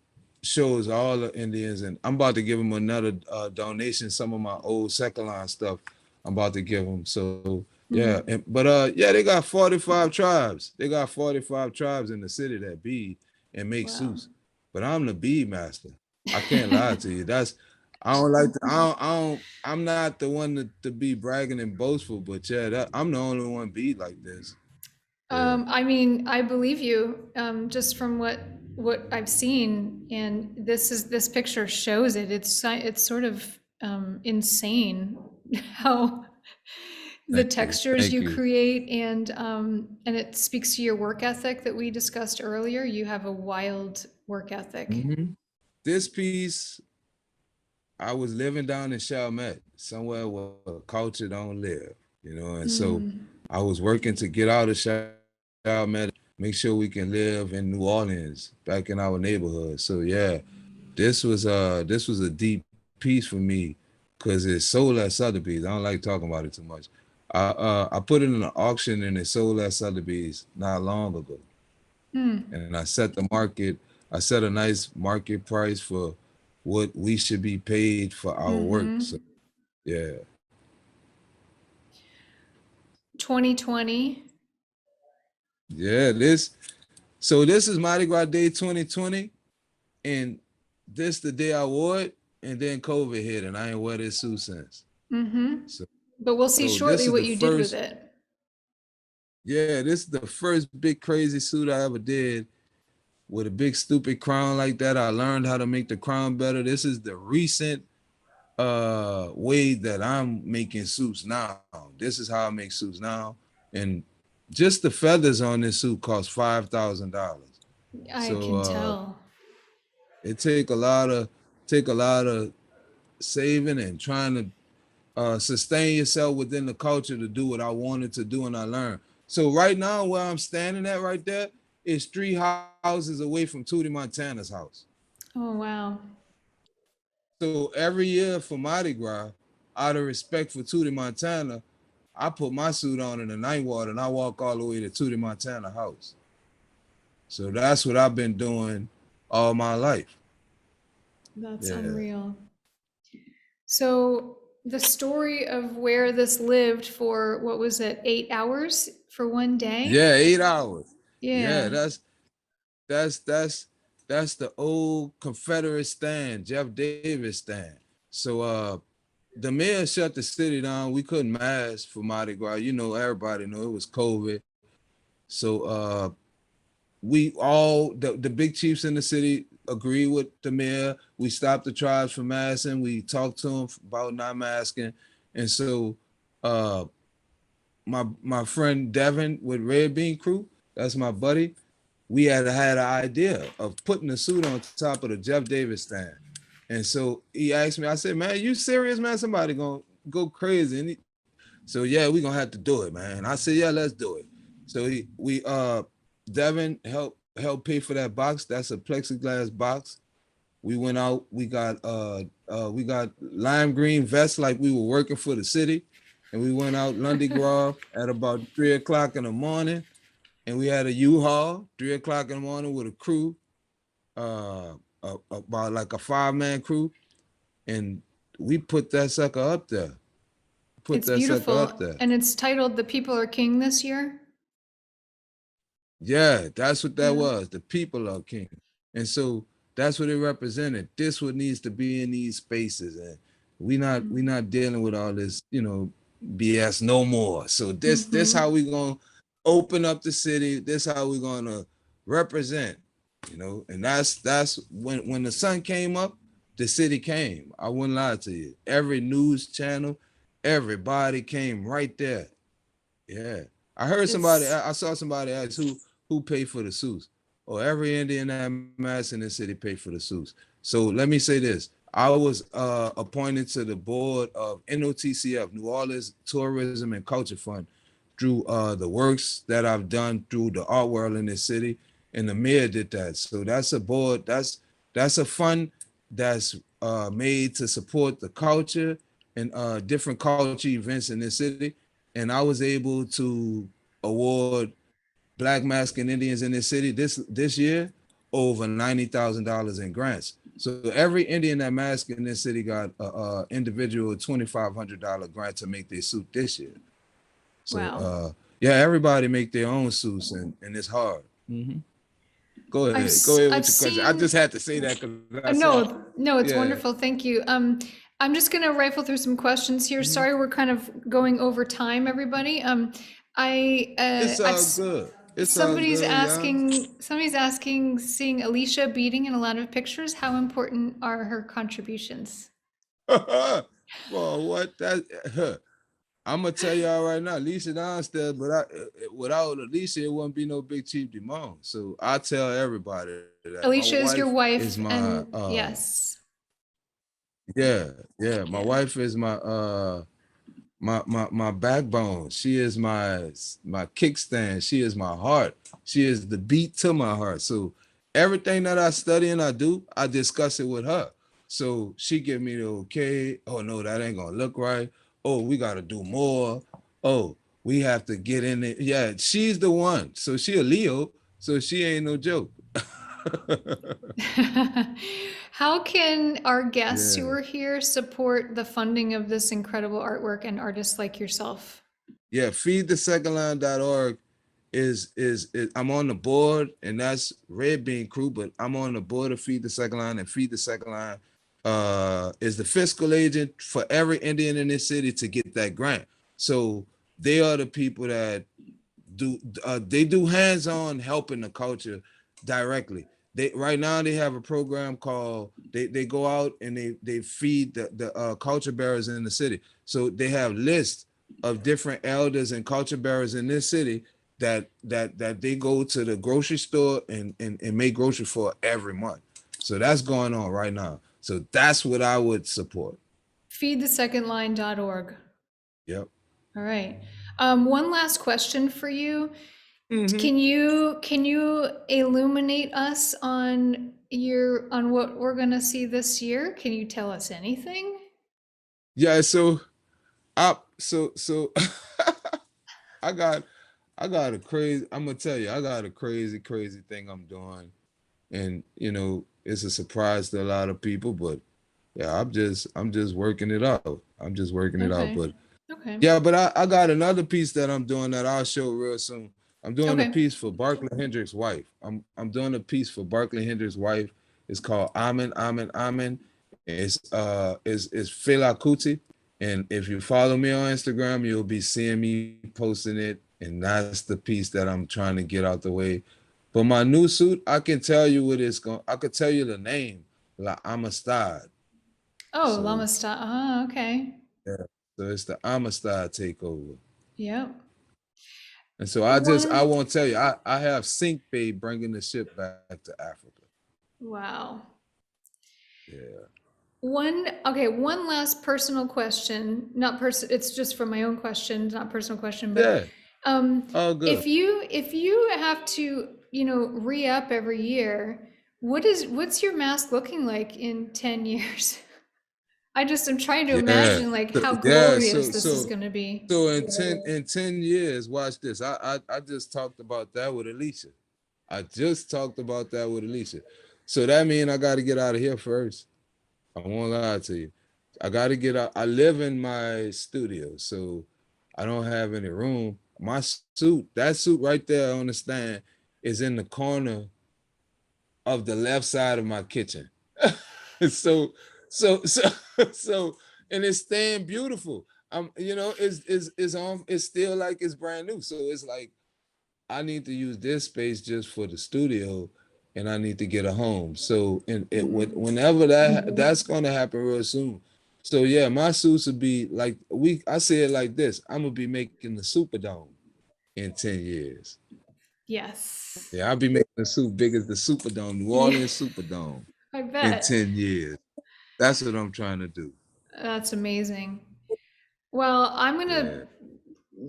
shows all the Indians, and I'm about to give them another donation. Some of my old second line stuff, I'm about to give them. So yeah, yeah, they got 45 tribes. They got 45 tribes in the city that bead and make Wow. suits. But I'm the bead master. I can't lie to you. I don't like to, I'm not the one to be bragging and boastful, but yeah, I'm the only one bead like this. Yeah. I mean, I believe you, just from what I've seen, and this picture shows it. It's sort of insane how the Thank you. textures Thank you you. create, and it speaks to your work ethic that we discussed earlier. You have a wild work ethic. This piece, I was living down in Chalmette, somewhere where culture don't live, and so I was working to get out of Chalmette, make sure we can live in New Orleans, back in our neighborhood. So yeah, this was a deep piece for me because it sold at Sotheby's. I don't like talking about it too much. I put it in an auction and it sold at Sotheby's not long ago, and I set the market. I set a nice market price for what we should be paid for our work. So yeah. 2020. Yeah, this is Mardi Gras Day 2020, and this the day I wore it, and then COVID hit, and I ain't wear this suit since. So, But we'll see so this shortly is what the you did with first, it. yeah, this is the first big crazy suit I ever did with a big stupid crown like that. I learned how to make the crown better. This is the recent way that I'm making suits now. This is how I make suits now, and just the feathers on this suit cost $5,000. I So can tell. it take a lot of saving and trying to sustain yourself within the culture to do what I wanted to do and I learned. So right now where I'm standing at right there is 3 houses away from Tootie Montana's house. Oh, wow. So every year for Mardi Gras, out of respect for Tootie Montana, I put my suit on in the night water and I walk all the way to Tootie Montana house. So that's what I've been doing all my life. That's Yeah. unreal. So the story of where this lived for, what was it, 8 hours for one day? Yeah, 8 hours. Yeah, Yeah. that's the old Confederate stand, Jeff Davis stand. So the mayor shut the city down. We couldn't mask for Mardi Gras. Everybody knew it was COVID. So we all the big chiefs in the city agreed with the mayor. We stopped the tribes from masking. We talked to them about not masking. And so my friend Devin with Red Bean Crew, that's my buddy. We had an idea of putting the suit on top of the Jeff Davis stand. And so he asked me, I said, man, you serious, man? Somebody gonna go crazy. So yeah, we gonna have to do it, man. I said, yeah, let's do it. So Devin helped pay for that box. That's a plexiglass box. We went out, we got lime green vests like we were working for the city. And we went out Lundy Grove at about 3 o'clock in the morning. And we had a U-Haul, 3 o'clock in the morning with a crew, about like a 5-man crew. And we put that sucker up there. It's beautiful. And it's titled The People Are King this year. Yeah, that's what that was. The people are king. And so that's what it represented. This what needs to be in these spaces. And we not dealing with all this, BS no more. So this how we gonna open up the city. This how we gonna represent, and that's when the sun came up, the city came. I wouldn't lie to you. Every news channel, everybody came right there. Yeah. I saw somebody ask who paid for the suits. Oh, every Indian that mass in the city paid for the suits. So let me say this. I was appointed to the board of NOTCF, New Orleans Tourism and Culture Fund, through the works that I've done through the art world in this city, and the mayor did that. So that's a board, that's a fund that's made to support the culture and different culture events in this city. And I was able to award Black Mexican Indians in this city this year over $90,000 in grants. So every Indian that masked in this city got a individual $2,500 grant to make their suit this year. So Wow. yeah, everybody make their own suits, and it's hard. Mm-hmm. Go ahead, go ahead I've with your question. I just seen had to say that because I saw, no, it's yeah. wonderful. Thank you. I'm just gonna rifle through some questions here. Mm-hmm. Sorry, we're kind of going over time, everybody. It's I've all good. It's all somebody's good, y'all. asking, seeing Alicia beading in a lot of pictures. How important are her contributions? Well, what that? I'm gonna tell y'all right now, Alicia downstairs, but without Alicia, it wouldn't be no Big Chief Demond. So I tell everybody that my Alicia wife is your is wife, my and yes. yeah. My Yeah. wife is my backbone. She is my kickstand. She is my heart. She is the beat to my heart. So everything that I study and I do, I discuss it with her. So she give me the okay. Oh no, that ain't gonna look right. Oh, we gotta do more. Oh, we have to get in it. Yeah, she's the one. So she a Leo. So she ain't no joke. How can our guests who Yeah. are here support the funding of this incredible artwork and artists like yourself? Yeah, feedthesecondline.org is I'm on the board, and that's Red Bean Crew, but I'm on the board of Feed the Second Line, and Feed the Second Line is the fiscal agent for every Indian in this city to get that grant. So they are the people that they do hands-on helping the culture directly. They right now they have a program called they go out and they feed the culture bearers in the city. So they have lists of different elders and culture bearers in this city that they go to the grocery store and make grocery for every month. So that's going on right now. So that's what I would support. Feedthesecondline.org. Yep. All right. One last question for you. Mm-hmm. Can you illuminate us on what we're gonna see this year? Can you tell us anything? Yeah. So I got I got a crazy. I'm gonna tell you, I got a crazy thing I'm doing, and it's a surprise to a lot of people. But yeah, I'm just working it out. I'm just working it out. Okay. But Okay. yeah, but I got another piece that I'm doing that I'll show real soon. I'm doing a Okay. piece for Barclay Hendricks' wife. I'm doing a piece for Barclay Hendricks' wife. It's called Amen, Amen, Amen. It's Fela Kuti. And if you follow me on Instagram, you'll be seeing me posting it. And that's the piece that I'm trying to get out the way. But my new suit, I can tell you what it's going. I could tell you the name, La Amistad. Oh, So Llama Style. Ah, okay. yeah, so it's the Amistad takeover. Yep. And so I One. won't tell you. I have Sink Bay bringing the ship back to Africa. Wow. Yeah. One last personal question. Not person. It's just for my own question, not personal question. But Yeah. um, All good. if you have to, re-up every year, what's your mask looking like in 10 years? I'm trying to Yeah. imagine like So, how yeah. glorious So this is so going to be. so in ten years, watch this. I just talked about that with Alicia. I just talked about that with Alicia. So that means I got to get out of here first. I won't lie to you. I got to get out. I live in my studio, so I don't have any room. My suit, that suit right there on the stand, is in the corner of the left side of my kitchen. so, so, so, and it's staying beautiful. It's still like it's brand new. So it's like I need to use this space just for the studio, and I need to get a home. So, and whenever that's gonna happen real soon. So yeah, my suits would be like I say it like this: I'm gonna be making the Superdome in 10 years. Yes. Yeah, I'll be making the suit big as the Superdome, New Yeah, Orleans Superdome, I in bet. 10 years. That's what I'm trying to do. That's amazing. Well, I'm gonna Yeah.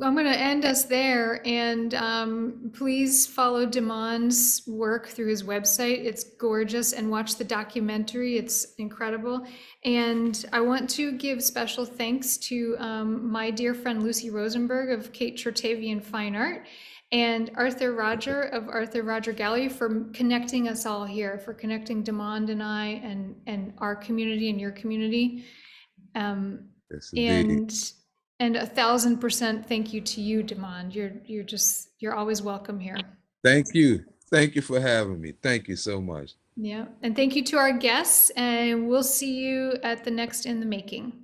I'm going to end us there, and please follow Demond's work through his website. It's gorgeous, and watch the documentary. It's incredible. And I want to give special thanks to my dear friend Lucy Rosenberg of Kate Chertavian Fine Art and Arthur Roger of Arthur Roger Gallery for connecting us all here, for connecting Demond and I and our community and your community. Yes, indeed. And 1,000% thank you to you, Demond. You're always welcome here. Thank you. Thank you for having me. Thank you so much. Yeah, and thank you to our guests, and we'll see you at the next In the Making.